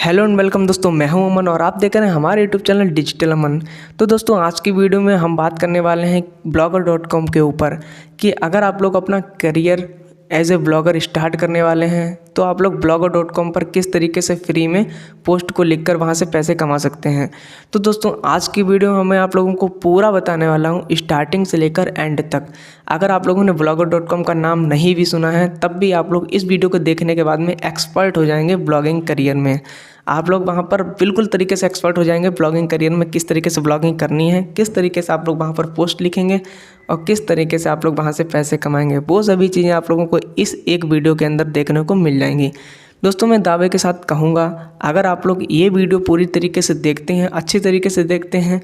Hello and welcome दोस्तों, मैं हूं अमन और आप देख रहे हैं हमारे यूट्यूब चैनल डिजिटल अमन। तो दोस्तों आज की वीडियो में हम बात करने वाले हैं blogger.com के ऊपर कि अगर आप लोग अपना career as a blogger start करने वाले हैं तो आप लोग blogger.com पर किस तरीके से फ्री में पोस्ट को लिखकर वहां से पैसे कमा सकते हैं। तो दोस्तों आज की वीडियो में मैं आप लोगों को पूरा बताने वाला हूं स्टार्टिंग से लेकर एंड तक। अगर आप लोगों ने blogger.com का नाम नहीं भी सुना है तब भी आप लोग इस वीडियो को देखने के बाद में एक्सपर्ट हो जाएंगे ब्लॉगिंग करियर में। आप लोग वहाँ पर बिल्कुल तरीके से एक्सपर्ट हो जाएंगे ब्लॉगिंग करियर में, किस तरीके से ब्लॉगिंग करनी है, किस तरीके से आप लोग वहाँ पर पोस्ट लिखेंगे और किस तरीके से आप लोग वहाँ से पैसे कमाएंगे। वो सभी चीज़ें आप लोगों को इस एक वीडियो के अंदर देखने को मिल जाएंगी। दोस्तों मैं दावे के साथ कहूँगा अगर आप लोग ये वीडियो पूरी तरीके से देखते हैं, अच्छी तरीके से देखते हैं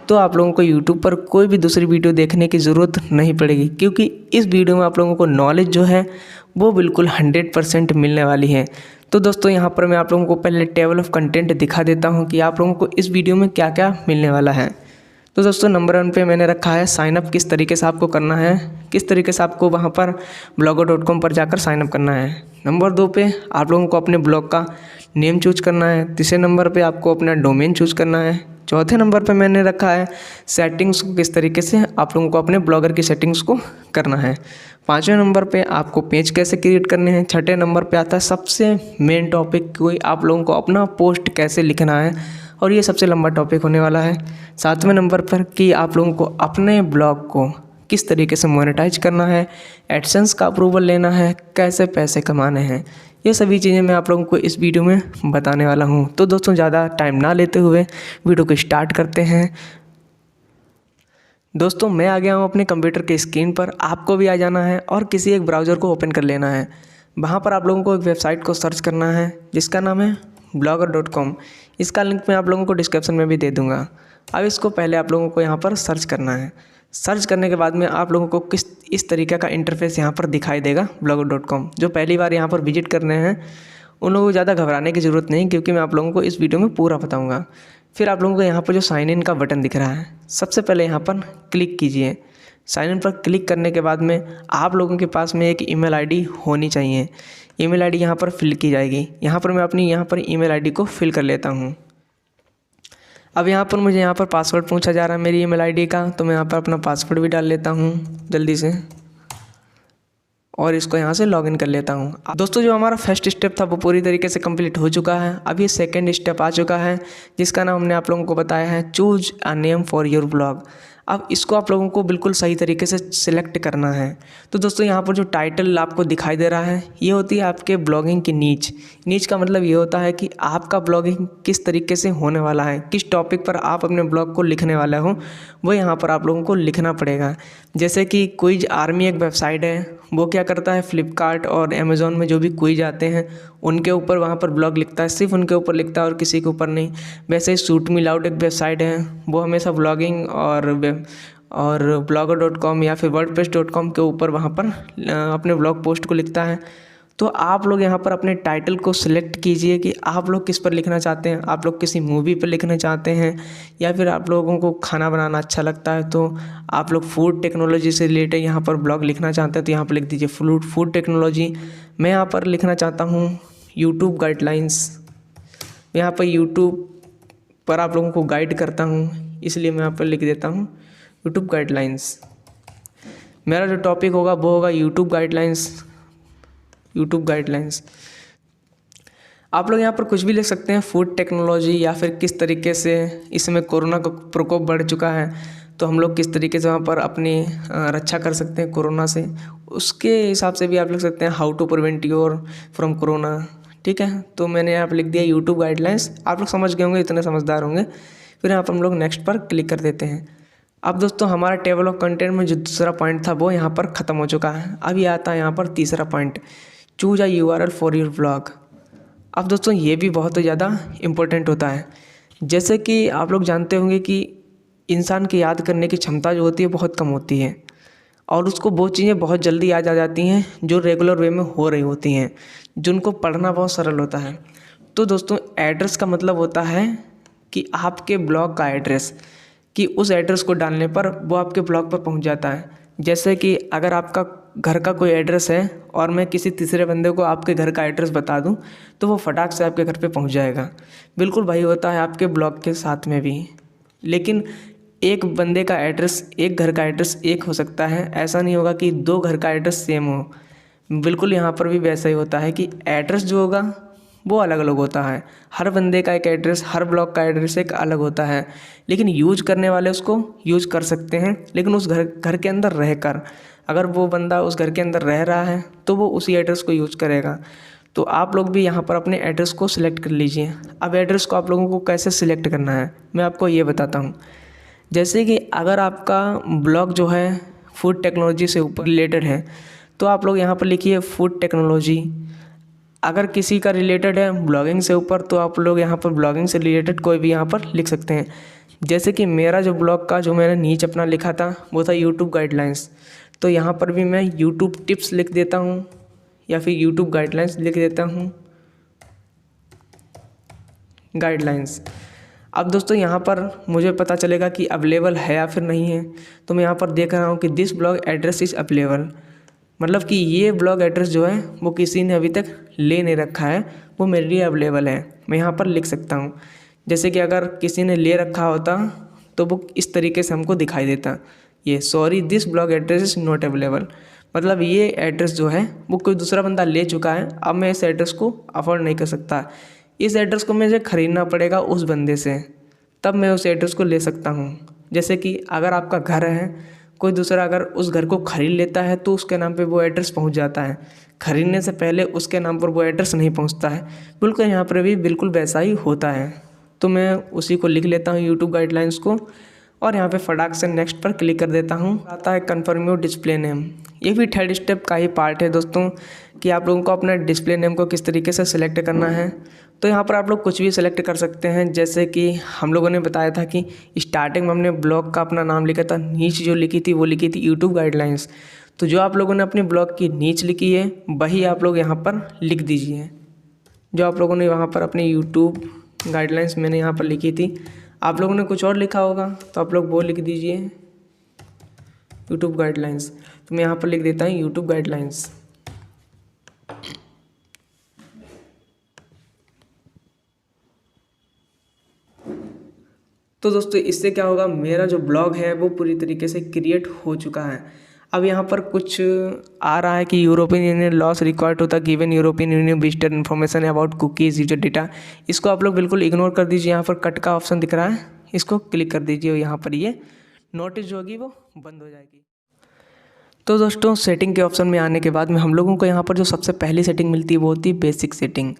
तो आप लोगों को यूट्यूब पर कोई भी दूसरी वीडियो देखने की ज़रूरत नहीं पड़ेगी, क्योंकि इस वीडियो में आप लोगों को नॉलेज जो है वो बिल्कुल 100% मिलने वाली है। तो दोस्तों यहाँ पर मैं आप लोगों को पहले टेबल ऑफ कंटेंट दिखा देता हूँ कि आप लोगों को इस वीडियो में क्या क्या मिलने वाला है। तो दोस्तों नंबर 1 पे मैंने रखा है साइनअप, किस तरीके से आपको करना है, किस तरीके से आपको वहाँ पर blogger.com पर जाकर साइनअप करना है। नंबर 2 पे आप लोगों को अपने ब्लॉग का नेम चूज करना है। तीसरे नंबर पे आपको अपना डोमेन चूज करना है। चौथे नंबर पे मैंने रखा है सेटिंग्स को, किस तरीके से आप लोगों को अपने ब्लॉगर की सेटिंग्स को करना है। पाँचवें नंबर पे आपको पेज कैसे क्रिएट करने हैं। छठे नंबर पे आता है सबसे मेन टॉपिक, कोई आप लोगों को अपना पोस्ट कैसे लिखना है और ये सबसे लंबा टॉपिक होने वाला है। सातवें नंबर पर कि आप लोगों को अपने ब्लॉग को किस तरीके से मोनेटाइज करना है, एडसेंस का अप्रूवल लेना है, कैसे पैसे कमाने हैं। ये सभी चीज़ें मैं आप लोगों को इस वीडियो में बताने वाला हूँ। तो दोस्तों ज़्यादा टाइम ना लेते हुए वीडियो को स्टार्ट करते हैं। दोस्तों मैं आ गया हूँ अपने कंप्यूटर के स्क्रीन पर, आपको भी आ जाना है और किसी एक ब्राउज़र को ओपन कर लेना है। वहाँ पर आप लोगों को एक वेबसाइट को सर्च करना है जिसका नाम है blogger.com। इसका लिंक मैं आप लोगों को डिस्क्रिप्शन में भी दे दूँगा। अब इसको पहले आप लोगों को यहाँ पर सर्च करना है। सर्च करने के बाद में आप लोगों को इस तरीके का इंटरफेस यहाँ पर दिखाई देगा blogger.com। जो पहली बार यहाँ पर विजिट करने हैं उन लोगों को ज़्यादा घबराने की ज़रूरत नहीं, क्योंकि मैं आप लोगों को इस वीडियो में पूरा बताऊँगा। फिर आप लोगों को यहाँ पर जो साइन इन का बटन दिख रहा है, सबसे पहले यहाँ पर क्लिक कीजिए। साइन इन पर क्लिक करने के बाद में आप लोगों के पास में एक ईमेल आईडी होनी चाहिए। ईमेल आईडी यहाँ पर फिल की जाएगी। यहाँ पर मैं अपनी यहाँ पर ईमेल आईडी को फिल कर लेता हूँ। अब यहाँ पर मुझे यहाँ पर पासवर्ड पूछा जा रहा है मेरी ईमेल आईडी का, तो मैं यहाँ पर अपना पासवर्ड भी डाल लेता हूँ जल्दी से और इसको यहाँ से लॉगिन कर लेता हूँ। दोस्तों जो हमारा फर्स्ट स्टेप था वो पूरी तरीके से कंप्लीट हो चुका है। अब ये सेकंड स्टेप आ चुका है जिसका नाम हमने आप लोगों को बताया है choose a name for your blog. अब इसको आप लोगों को बिल्कुल सही तरीके से सिलेक्ट करना है। तो दोस्तों यहाँ पर जो टाइटल आपको दिखाई दे रहा है ये होती है आपके ब्लॉगिंग की नीच। नीच का मतलब ये होता है कि आपका ब्लॉगिंग किस तरीके से होने वाला है, किस टॉपिक पर आप अपने ब्लॉग को लिखने वाले हो वो यहाँ पर आप लोगों को लिखना पड़ेगा। जैसे कि क्विज आर्मी एक वेबसाइट है, वो क्या करता है फ्लिपकार्ट और अमेज़ॉन में जो भी क्विज आते हैं उनके ऊपर वहाँ पर ब्लॉग लिखता है, सिर्फ उनके ऊपर लिखता है और किसी के ऊपर नहीं। वैसे ही शूट मी लाउड एक वेबसाइट है, वो हमेशा ब्लॉगिंग और blogger.com या फिर wordpress.com के ऊपर वहाँ पर अपने ब्लॉग पोस्ट को लिखता है। तो आप लोग यहाँ पर अपने टाइटल को सिलेक्ट कीजिए कि आप लोग किस पर लिखना चाहते हैं। आप लोग किसी मूवी पर लिखना चाहते हैं या फिर आप लोगों को खाना बनाना अच्छा लगता है तो आप लोग फूड टेक्नोलॉजी से रिलेटेड यहाँ पर ब्लॉग लिखना चाहते हैं तो यहाँ पर लिख दीजिए फूड टेक्नोलॉजी। मैं यहाँ पर लिखना चाहता हूँ यूट्यूब गाइडलाइंस। यहाँ पर यूट्यूब पर आप लोगों को गाइड करता हूँ, इसलिए मैं यहाँ पर लिख देता हूँ यूट्यूब गाइडलाइंस। मेरा जो टॉपिक होगा वो होगा यूट्यूब गाइडलाइंस। आप लोग यहाँ पर कुछ भी लिख सकते हैं, फूड टेक्नोलॉजी या फिर किस तरीके से इस समय कोरोना का प्रकोप बढ़ चुका है तो हम लोग किस तरीके से वहाँ पर अपनी रक्षा कर सकते हैं कोरोना से, उसके हिसाब से भी आप लिख सकते हैं how to prevent your from corona. ठीक है, तो मैंने यहाँ पर लिख दिया यूट्यूब गाइडलाइंस। आप लोग समझ गए होंगे, इतने समझदार होंगे। फिर यहाँ पर हम लोग नेक्स्ट पर क्लिक कर देते हैं। अब दोस्तों हमारा टेबल ऑफ कंटेंट में जो दूसरा पॉइंट था वो यहाँ पर ख़त्म हो चुका है। अब ये आता है यहाँ पर तीसरा point, choose a URL for your blog. अब दोस्तों ये भी बहुत ज़्यादा इम्पोर्टेंट होता है। जैसे कि आप लोग जानते होंगे कि इंसान की याद करने की क्षमता जो होती है बहुत कम होती है और उसको वो चीज़ें बहुत जल्दी याद आ जाती हैं जो रेगुलर वे में हो रही होती हैं, जिनको पढ़ना बहुत सरल होता है। तो दोस्तों एड्रेस का मतलब होता है कि आपके ब्लॉग का एड्रेस, कि उस एड्रेस को डालने पर वो आपके ब्लॉग पर पहुंच जाता है। जैसे कि अगर आपका घर का कोई एड्रेस है और मैं किसी तीसरे बंदे को आपके घर का एड्रेस बता दूं तो वो फटाक से आपके घर पे पहुंच जाएगा। बिल्कुल भाई होता है आपके ब्लॉग के साथ में भी। लेकिन एक बंदे का एड्रेस, एक घर का एड्रेस एक हो सकता है, ऐसा नहीं होगा कि दो घर का एड्रेस सेम हो। बिल्कुल यहाँ पर भी वैसा ही होता है कि एड्रेस जो होगा वो अलग अलग होता है। हर बंदे का एक एड्रेस, हर ब्लॉक का एड्रेस एक अलग होता है, लेकिन यूज करने वाले उसको यूज कर सकते हैं। लेकिन उस घर के अंदर रहकर, अगर वो बंदा उस घर के अंदर रह रहा है तो वो उसी एड्रेस को यूज करेगा। तो आप लोग भी यहाँ पर अपने एड्रेस को सिलेक्ट कर लीजिए। अब एड्रेस को आप लोगों को कैसे सिलेक्ट करना है मैं आपको ये बताता हूँ। जैसे कि अगर आपका ब्लॉग जो है फूड टेक्नोलॉजी से ऊपर रिलेटेड है तो आप लोग यहाँ पर लिखिए फूड टेक्नोलॉजी। अगर किसी का रिलेटेड है ब्लॉगिंग से ऊपर तो आप लोग यहाँ पर ब्लॉगिंग से रिलेटेड कोई भी यहाँ पर लिख सकते हैं। जैसे कि मेरा जो ब्लॉग का जो मैंने नीचे अपना लिखा था वो था यूट्यूब गाइडलाइंस, तो यहाँ पर भी मैं यूट्यूब टिप्स लिख देता हूँ या फिर यूट्यूब गाइडलाइंस लिख देता हूँ, गाइडलाइंस। अब दोस्तों यहाँ पर मुझे पता चलेगा कि अवेलेबल है या फिर नहीं है। तो मैं यहाँ पर देख रहा हूँ कि this blog address is available, मतलब कि ये ब्लॉग एड्रेस जो है वो किसी ने अभी तक ले नहीं रखा है, वो मेरे लिए अवेलेबल है। मैं यहाँ पर लिख सकता हूँ। जैसे कि अगर किसी ने ले रखा होता तो वो इस तरीके से हमको दिखाई देता, ये sorry this blog address is not available. मतलब ये एड्रेस जो है वो कोई दूसरा बंदा ले चुका है, अब मैं इस एड्रेस को अफोर्ड नहीं कर सकता। इस एड्रेस को मुझे ख़रीदना पड़ेगा उस बंदे से, तब मैं उस एड्रेस को ले सकता हूँ। जैसे कि अगर आपका घर है, कोई दूसरा अगर उस घर को ख़रीद लेता है तो उसके नाम पे वो एड्रेस पहुँच जाता है, ख़रीदने से पहले उसके नाम पर वो एड्रेस नहीं पहुँचता है। बिल्कुल यहाँ पर भी बिल्कुल वैसा ही होता है। तो मैं उसी को लिख लेता हूँ यूट्यूब गाइडलाइंस को, और यहाँ पे फटाक से नेक्स्ट पर क्लिक कर देता हूँ। आता है कन्फर्म योर डिस्प्ले नेम। ये भी थर्ड स्टेप का ही पार्ट है दोस्तों कि आप लोगों को अपना डिस्प्ले नेम को किस तरीके से सिलेक्ट करना है। तो यहाँ पर आप लोग कुछ भी सिलेक्ट कर सकते हैं। जैसे कि हम लोगों ने बताया था कि स्टार्टिंग में हमने ब्लॉग का अपना नाम लिखा था, नीच जो लिखी थी वो लिखी थी यूट्यूब गाइडलाइंस। तो जो आप लोगों ने अपने ब्लॉग की नीच लिखी है वही आप लोग यहाँ पर लिख दीजिए। जो आप लोगों ने वहाँ पर अपनी यूट्यूब गाइडलाइंस मैंने यहाँ पर लिखी थी, आप लोगों ने कुछ और लिखा होगा तो आप लोग वो लिख दीजिए यूट्यूब गाइडलाइंस। तो मैं यहाँ पर लिख देता हूँ यूट्यूब गाइडलाइंस। तो दोस्तों इससे क्या होगा, मेरा जो ब्लॉग है वो पूरी तरीके से क्रिएट हो चुका है। अब यहाँ पर कुछ आ रहा है कि यूरोपियन यूनियन लॉस रिक्वायर्ड होता given European union visitor information about cookies user data. इसको आप लोग बिल्कुल इग्नोर कर दीजिए। यहाँ पर कट का ऑप्शन दिख रहा है, इसको क्लिक कर दीजिए और यहाँ पर ये नोटिस जो होगी वो बंद हो जाएगी। तो दोस्तों सेटिंग के ऑप्शन में आने के बाद में हम लोगों को यहाँ पर जो सबसे पहली सेटिंग मिलती है वो होती है बेसिक सेटिंग।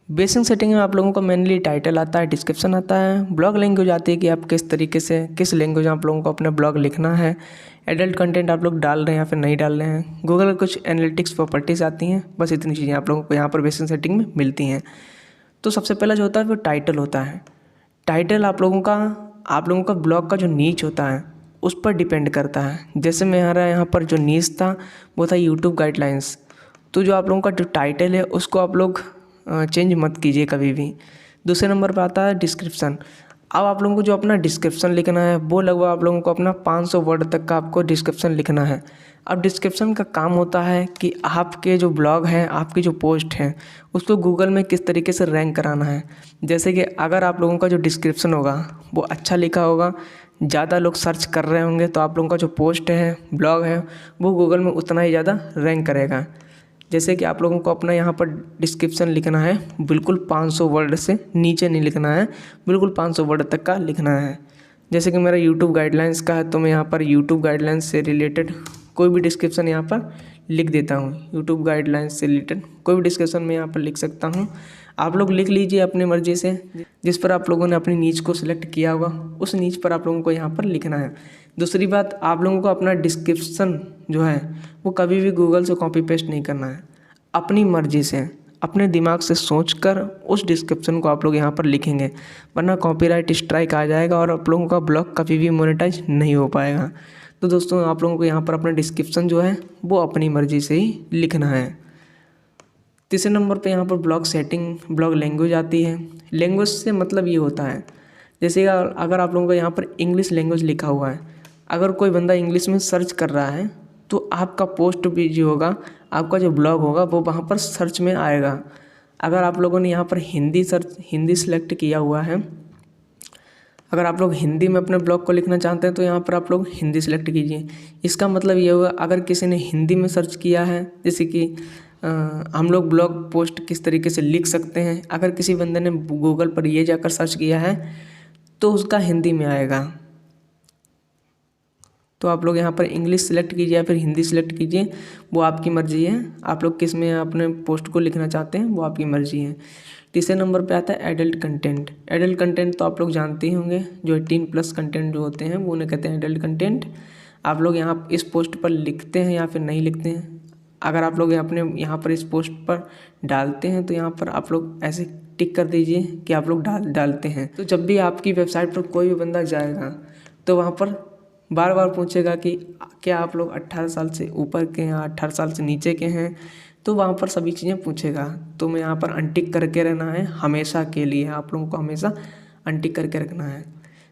बेसिक सेटिंग में आप लोगों को मेनली टाइटल आता है, डिस्क्रिप्शन आता है, ब्लॉग लैंग्वेज आती है कि आप किस तरीके से किस लैंग्वेज में आप लोगों को अपना ब्लॉग लिखना है, एडल्ट कंटेंट आप लोग डाल रहे हैं या फिर नहीं डाल रहे हैं, गूगल के कुछ एनालिटिक्स प्रॉपर्टीज़ आती हैं। बस इतनी चीज़ें आप लोगों को यहाँ पर बेसिक सेटिंग में मिलती हैं। तो सबसे पहला जो होता है वो टाइटल होता है। टाइटल आप लोगों का ब्लॉग का जो नीच होता है उस पर डिपेंड करता है। जैसे मेरा यहाँ पर जो नीच था वो था यूट्यूब गाइडलाइंस। तो जो आप लोगों का जो टाइटल है उसको आप लोग चेंज मत कीजिए कभी भी। दूसरे नंबर पर आता है डिस्क्रिप्शन। अब आप लोगों को जो अपना डिस्क्रिप्शन लिखना है वो लगभग आप लोगों को अपना 500 वर्ड तक का आपको डिस्क्रिप्शन लिखना है। अब डिस्क्रिप्शन का काम होता है कि आपके जो ब्लॉग हैं, आपकी जो पोस्ट हैं, उसको गूगल में किस तरीके से रैंक कराना है। जैसे कि अगर आप लोगों का जो डिस्क्रिप्शन होगा वो अच्छा लिखा होगा, ज़्यादा लोग सर्च कर रहे होंगे, तो आप लोगों का जो पोस्ट है, ब्लॉग है, वो गूगल में उतना ही ज़्यादा रैंक करेगा। जैसे कि आप लोगों को अपना यहाँ पर डिस्क्रिप्शन लिखना है, बिल्कुल 500 वर्ड से नीचे नहीं लिखना है, बिल्कुल 500 वर्ड तक का लिखना है। जैसे कि मेरा यूट्यूब गाइडलाइंस का है तो मैं यहाँ पर यूट्यूब गाइडलाइंस से रिलेटेड कोई भी डिस्क्रिप्शन यहाँ पर लिख देता हूँ। यूट्यूब गाइडलाइंस से रिलेटेड कोई भी डिस्क्रिप्शन मैं यहाँ पर लिख सकता हूँ। आप लोग लिख लीजिए अपनी मर्ज़ी से, जिस पर आप लोगों ने अपनी नीच को सिलेक्ट किया होगा उस नीच पर आप लोगों को यहाँ पर लिखना है। दूसरी बात, आप लोगों को अपना डिस्क्रिप्शन जो है वो कभी भी गूगल से कॉपी पेस्ट नहीं करना है। अपनी मर्ज़ी से, अपने दिमाग से सोचकर उस डिस्क्रिप्शन को आप लोग यहाँ पर लिखेंगे, वरना कॉपीराइट स्ट्राइक आ जाएगा और आप लोगों का ब्लॉग कभी भी मोनेटाइज नहीं हो पाएगा। तो दोस्तों आप लोगों को यहाँ पर अपना डिस्क्रिप्शन जो है वो अपनी मर्ज़ी से ही लिखना है। तीसरे नंबर पे यहाँ पर ब्लॉग सेटिंग, ब्लॉग लैंग्वेज आती है। लैंग्वेज से मतलब ये होता है, जैसे अगर आप लोगों को यहाँ पर इंग्लिश लैंग्वेज लिखा हुआ है, अगर कोई बंदा इंग्लिश में सर्च कर रहा है तो आपका पोस्ट भी जो होगा, आपका जो ब्लॉग होगा वो वहाँ पर सर्च में आएगा। अगर आप लोगों ने यहाँ पर हिंदी सेलेक्ट किया हुआ है, अगर आप लोग हिंदी में अपने ब्लॉग को लिखना चाहते हैं तो यहाँ पर आप लोग हिंदी सेलेक्ट कीजिए। इसका मतलब ये होगा, अगर किसी ने हिंदी में सर्च किया है, जैसे कि हम लोग ब्लॉग पोस्ट किस तरीके से लिख सकते हैं, अगर किसी बंदे ने गूगल पर ये जाकर सर्च किया है तो उसका हिंदी में आएगा। तो आप लोग यहाँ पर इंग्लिश सेलेक्ट कीजिए या फिर हिंदी सेलेक्ट कीजिए, वो आपकी मर्ज़ी है। आप लोग किस में अपने पोस्ट को लिखना चाहते हैं वो आपकी मर्ज़ी है। तीसरे नंबर पे आता है एडल्ट कंटेंट। एडल्ट कंटेंट तो आप लोग जानते ही होंगे, जो 18+ कंटेंट जो होते हैं वो उन्हें कहते हैं एडल्ट कंटेंट। आप लोग यहाँ इस पोस्ट पर लिखते हैं या फिर नहीं लिखते हैं। अगर आप लोग अपने यहाँ पर इस पोस्ट पर डालते हैं तो यहाँ पर आप लोग ऐसे टिक कर दीजिए कि आप लोग डालते हैं। तो जब भी आपकी वेबसाइट पर कोई भी बंदा जाएगा तो वहाँ पर बार बार पूछेगा कि क्या आप लोग 18 साल से ऊपर के हैं, 18 साल से नीचे के हैं, तो वहाँ पर सभी चीज़ें पूछेगा। तो मैं यहाँ पर अनटिक करके रहना है हमेशा के लिए, आप लोगों को हमेशा अनटिक करके रखना है।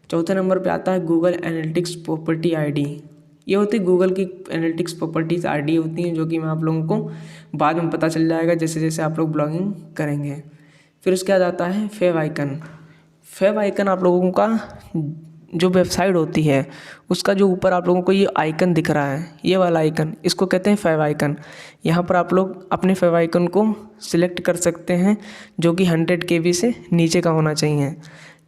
चौथे नंबर पे आता है गूगल एनालिटिक्स प्रॉपर्टी आईडी। ये होती है गूगल की एनालिटिक्स प्रॉपर्टीज़ आईडी होती हैं, जो कि मैं आप लोगों को बाद में पता चल जाएगा जैसे जैसे आप लोग ब्लॉगिंग करेंगे। फिर उसके बाद आता है फेव आइकन। फेव आइकन आप लोगों का जो वेबसाइट होती है उसका जो ऊपर आप लोगों को ये आइकन दिख रहा है, ये वाला आइकन, इसको कहते हैं फेव आइकन। यहाँ पर आप लोग अपने फेव आइकन को सिलेक्ट कर सकते हैं, जो कि 100 KB से नीचे का होना चाहिए।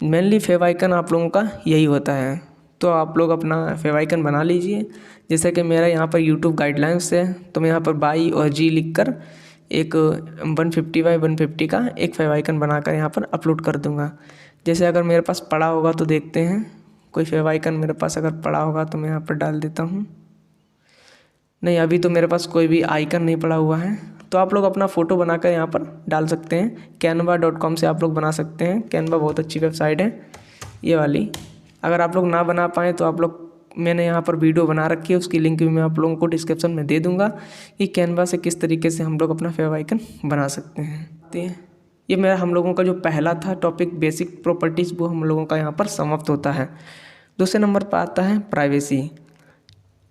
मेनली फेव आइकन आप लोगों का यही होता है। तो आप लोग अपना फेव आइकन बना लीजिए। जैसे कि मेरा यहाँ पर यूट्यूब गाइडलाइंस है, तो मैं यहाँ पर बाई और जी लिख कर एक 150x150 का एक फेव आइकन बनाकर यहाँ पर अपलोड कर दूँगा। जैसे अगर मेरे पास पड़ा होगा तो देखते हैं, कोई फेव आइकन मेरे पास अगर पड़ा होगा तो मैं यहाँ पर डाल देता हूँ। नहीं, अभी तो मेरे पास कोई भी आइकन नहीं पड़ा हुआ है। तो आप लोग अपना फ़ोटो बनाकर यहाँ पर डाल सकते हैं। canva.com से आप लोग बना सकते हैं। कैनवा बहुत अच्छी वेबसाइट है ये वाली। अगर आप लोग ना बना पाएँ तो आप लोग, मैंने यहाँ पर वीडियो बना रखी है, उसकी लिंक भी मैं आप लोगों को डिस्क्रिप्शन में दे दूँगा कि कैनवा से किस तरीके से हम लोग अपना फेव आइकन बना सकते हैं। ये मेरा हम लोगों का जो पहला था टॉपिक बेसिक प्रॉपर्टीज़, वो हम लोगों का यहाँ पर समाप्त होता है। दूसरे नंबर पर आता है प्राइवेसी।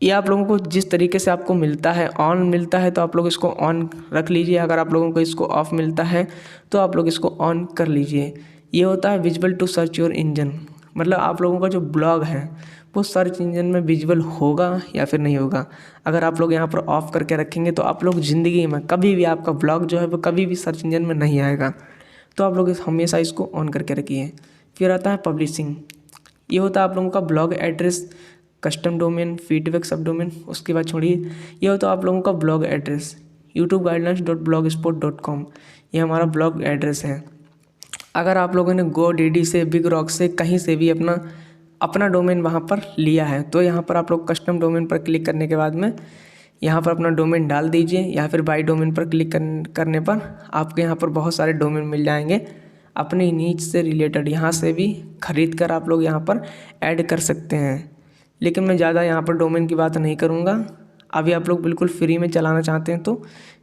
ये आप लोगों को जिस तरीके से आपको मिलता है, ऑन मिलता है तो आप लोग इसको ऑन रख लीजिए। अगर आप लोगों को इसको ऑफ मिलता है तो आप लोग इसको ऑन कर लीजिए। ये होता है visible to search your engine, मतलब आप लोगों का जो ब्लॉग है वो सर्च इंजन में विजिबल होगा या फिर नहीं होगा। अगर आप लोग यहाँ पर ऑफ करके रखेंगे तो आप लोग ज़िंदगी में कभी भी आपका ब्लॉग जो है वो कभी भी सर्च इंजन में नहीं आएगा। तो आप लोग हमेशा इसको ऑन करके रखिए। फिर आता है पब्लिशिंग। ये होता है आप लोगों का blog address, custom domain, feedback सब डोमेन। उसके बाद छोड़िए, ये होता है आप लोगों का ब्लॉग एड्रेस youtube-guidelines.blogspot.com। ये हमारा ब्लॉग एड्रेस है। अगर आप लोगों ने GoDaddy से, बिग रॉक से, कहीं से भी अपना डोमेन वहाँ पर लिया है तो यहाँ पर आप लोग कस्टम डोमेन पर क्लिक करने के बाद में यहाँ पर अपना डोमेन डाल दीजिए, या फिर बाई डोमेन पर क्लिक करने पर आपके यहाँ पर बहुत सारे डोमेन मिल जाएंगे अपनी नीच से रिलेटेड। यहाँ से भी खरीद कर आप लोग यहाँ पर ऐड कर सकते हैं। लेकिन मैं ज़्यादा यहाँ पर डोमेन की बात नहीं करूँगा। अभी आप लोग बिल्कुल फ्री में चलाना चाहते हैं तो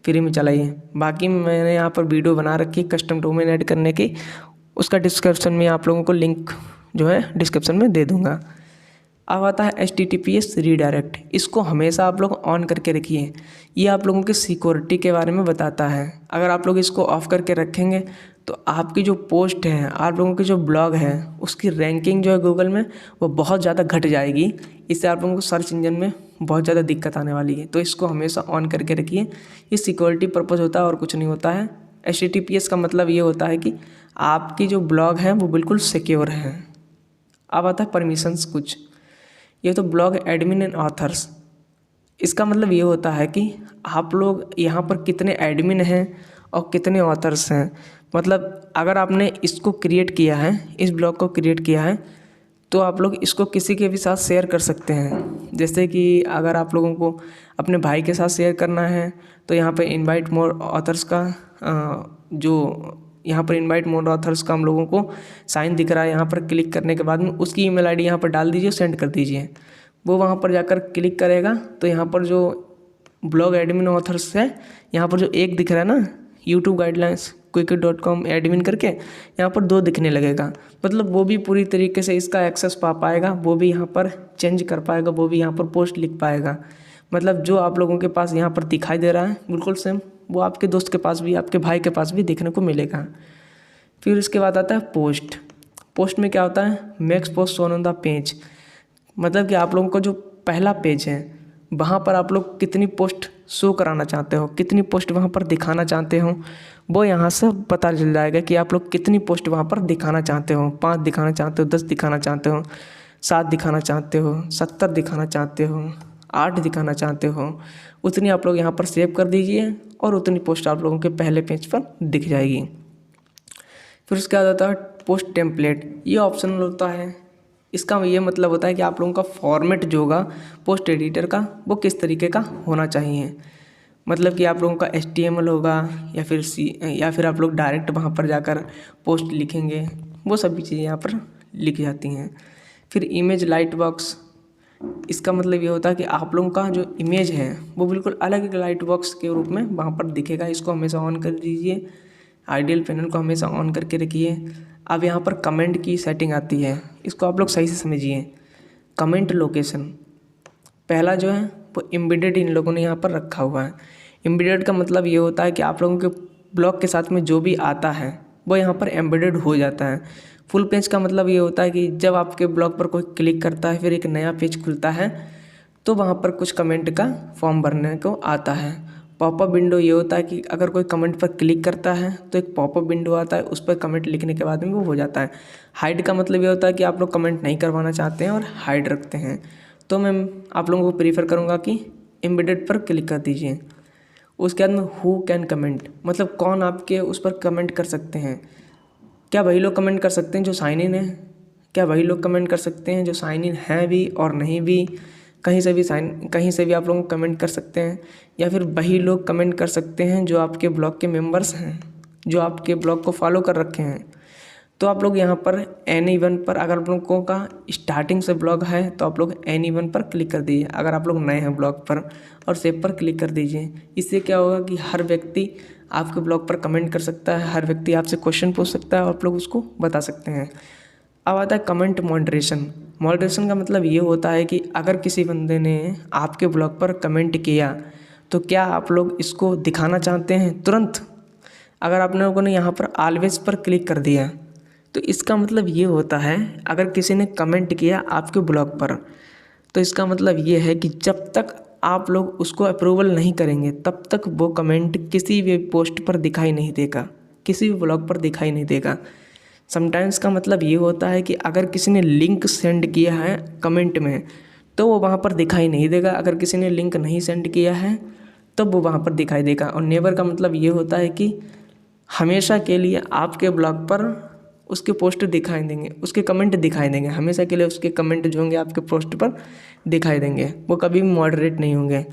फ्री में चलाइए। बाकी मैंने यहाँ पर वीडियो बना रखी है कस्टम डोमेन ऐड करने की, उसका डिस्क्रिप्शन में आप लोगों को लिंक जो है डिस्क्रिप्शन में दे दूँगा। अब आता है HTTPS रीडायरेक्ट। इसको हमेशा आप लोग ऑन करके रखिए। ये आप लोगों की सिक्योरिटी के बारे में बताता है। अगर आप लोग इसको ऑफ करके रखेंगे तो आपकी जो पोस्ट है, आप लोगों की जो ब्लॉग है, उसकी रैंकिंग जो है गूगल में वो बहुत ज़्यादा घट जाएगी। इससे आप लोगों को सर्च इंजन में बहुत ज़्यादा दिक्कत आने वाली है। तो इसको हमेशा ऑन करके रखिए। ये सिक्योरिटी पर्पज़ होता है और कुछ नहीं होता है। HTTPS का मतलब ये होता है कि आपकी जो ब्लॉग है वो बिल्कुल सिक्योर है। अब आता है परमिशंस कुछ। ये तो ब्लॉग एडमिन एंड ऑथर्स। इसका मतलब ये होता है कि आप लोग यहाँ पर कितने एडमिन हैं और कितने ऑथर्स हैं। मतलब अगर आपने इसको क्रिएट किया है, इस ब्लॉग को क्रिएट किया है, तो आप लोग इसको किसी के भी साथ शेयर कर सकते हैं। जैसे कि अगर आप लोगों को अपने भाई के साथ शेयर करना है तो यहाँ पे इनवाइट मोर ऑथर्स का जो यहाँ पर इनवाइट मोर ऑथर्स का हम लोगों को साइन दिख रहा है, यहाँ पर क्लिक करने के बाद में उसकी ईमेल आईडी यहाँ पर डाल दीजिए, सेंड कर दीजिए। वो वहाँ पर जाकर क्लिक करेगा तो यहाँ पर जो ब्लॉग एडमिन ऑथर्स है, यहाँ पर जो एक दिख रहा है ना, यूट्यूब गाइडलाइंस quikit.com एडमिन करके, यहाँ पर 2 दिखने लगेगा। मतलब वो भी पूरी तरीके से इसका एक्सेस पा पाएगा, वो भी यहाँ पर चेंज कर पाएगा, वो भी यहाँ पर पोस्ट लिख पाएगा। मतलब जो आप लोगों के पास यहाँ पर दिखाई दे रहा है बिल्कुल सेम वो आपके दोस्त के पास भी, आपके भाई के पास भी देखने को मिलेगा। फिर इसके बाद आता है पोस्ट। पोस्ट में क्या होता है, makes post shown on the page, मतलब कि आप लोगों का जो पहला पेज है वहाँ पर आप लोग कितनी पोस्ट शो कराना चाहते हो, कितनी पोस्ट वहाँ पर दिखाना चाहते हो, वो यहाँ से पता चल जाएगा कि आप लोग कितनी पोस्ट वहाँ पर दिखाना चाहते हो। 5 दिखाना चाहते हो, 10 दिखाना चाहते हो, 7 दिखाना चाहते हो, 70 दिखाना चाहते हो, 8 दिखाना चाहते हो, उतनी आप लोग यहाँ पर सेव कर दीजिए और उतनी पोस्ट आप लोगों के पहले पेज पर दिख जाएगी। फिर उसके बाद आता है पोस्ट टेम्पलेट। ये ऑप्शनल होता है। इसका ये मतलब होता है कि आप लोगों का फॉर्मेट जो होगा पोस्ट एडिटर का वो किस तरीके का होना चाहिए। मतलब कि आप लोगों का HTML होगा या फिर आप लोग डायरेक्ट वहाँ पर जाकर पोस्ट लिखेंगे, वो सभी चीज़ें यहाँ पर लिखी जाती हैं। फिर इमेज लाइट बॉक्स, इसका मतलब ये होता है कि आप लोगों का जो इमेज है वो बिल्कुल अलग एक लाइट बॉक्स के रूप में वहाँ पर दिखेगा। इसको हमेशा ऑन कर दीजिए, आइडियल पैनल को हमेशा ऑन करके रखिए। अब यहाँ पर कमेंट की सेटिंग आती है, इसको आप लोग सही से समझिए। कमेंट लोकेशन पहला जो है वो एम्बेडेड इन लोगों ने यहाँ पर रखा हुआ है। एम्बेडेड का मतलब ये होता है कि आप लोगों के ब्लॉग के साथ में जो भी आता है वो यहाँ पर एम्बेडेड हो जाता है। फुल पेज का मतलब ये होता है कि जब आपके ब्लॉग पर कोई क्लिक करता है फिर एक नया पेज खुलता है तो वहाँ पर कुछ कमेंट का फॉर्म भरने को आता है। पॉपअप विंडो ये होता है कि अगर कोई कमेंट पर क्लिक करता है तो एक पॉपअप विंडो आता है, उस पर कमेंट लिखने के बाद में वो हो जाता है। हाइड का मतलब ये होता है कि आप लोग कमेंट नहीं करवाना चाहते हैं और हाइड रखते हैं, तो मैं आप लोगों को प्रीफर करूँगा कि एम्बेडेड पर क्लिक कर दीजिए। उसके बाद में हु कैन कमेंट, मतलब कौन आपके उस पर कमेंट कर सकते हैं। क्या वही लोग कमेंट कर सकते हैं जो साइन इन है, क्या वही लोग कमेंट कर सकते हैं जो साइन इन हैं भी और नहीं भी, कहीं से भी आप लोग कमेंट कर सकते हैं, या फिर वही लोग कमेंट कर सकते हैं जो आपके ब्लॉग के मेंबर्स हैं, जो आपके ब्लॉग को फॉलो कर रखे हैं। तो आप लोग यहाँ पर Any1 पर, अगर आप लोगों का स्टार्टिंग से ब्लॉग है तो आप लोग Any1 पर क्लिक कर दीजिए। अगर आप लोग नए हैं ब्लॉग पर, और सेव पर क्लिक कर दीजिए। इससे क्या होगा कि हर व्यक्ति आपके ब्लॉग पर कमेंट कर सकता है, हर व्यक्ति आपसे क्वेश्चन पूछ सकता है और आप लोग उसको बता सकते हैं। अब आता है कमेंट मॉडरेशन। मॉडरेशन का मतलब ये होता है कि अगर किसी बंदे ने आपके ब्लॉग पर कमेंट किया तो क्या आप लोग इसको दिखाना चाहते हैं तुरंत। अगर आप लोगों ने यहाँ पर ऑलवेज पर क्लिक कर दिया तो इसका मतलब ये होता है, अगर किसी ने कमेंट किया आपके ब्लॉग पर तो इसका मतलब ये है कि जब तक आप लोग उसको अप्रूवल नहीं करेंगे तब तक वो कमेंट किसी भी पोस्ट पर दिखाई नहीं देगा, किसी भी ब्लॉग पर दिखाई नहीं देगा। समटाइम्स का मतलब ये होता है कि अगर किसी ने लिंक सेंड किया है कमेंट में तो वो वहाँ पर दिखाई नहीं देगा, अगर किसी ने लिंक नहीं सेंड किया है तब वो वहाँ पर दिखाई देगा। और नेवर का मतलब ये होता है कि हमेशा के लिए आपके ब्लॉग पर उसके पोस्ट दिखाई देंगे, उसके कमेंट दिखाई देंगे, हमेशा के लिए उसके कमेंट जो होंगे आपके पोस्ट पर दिखाई देंगे, वो कभी भी मॉडरेट नहीं होंगे।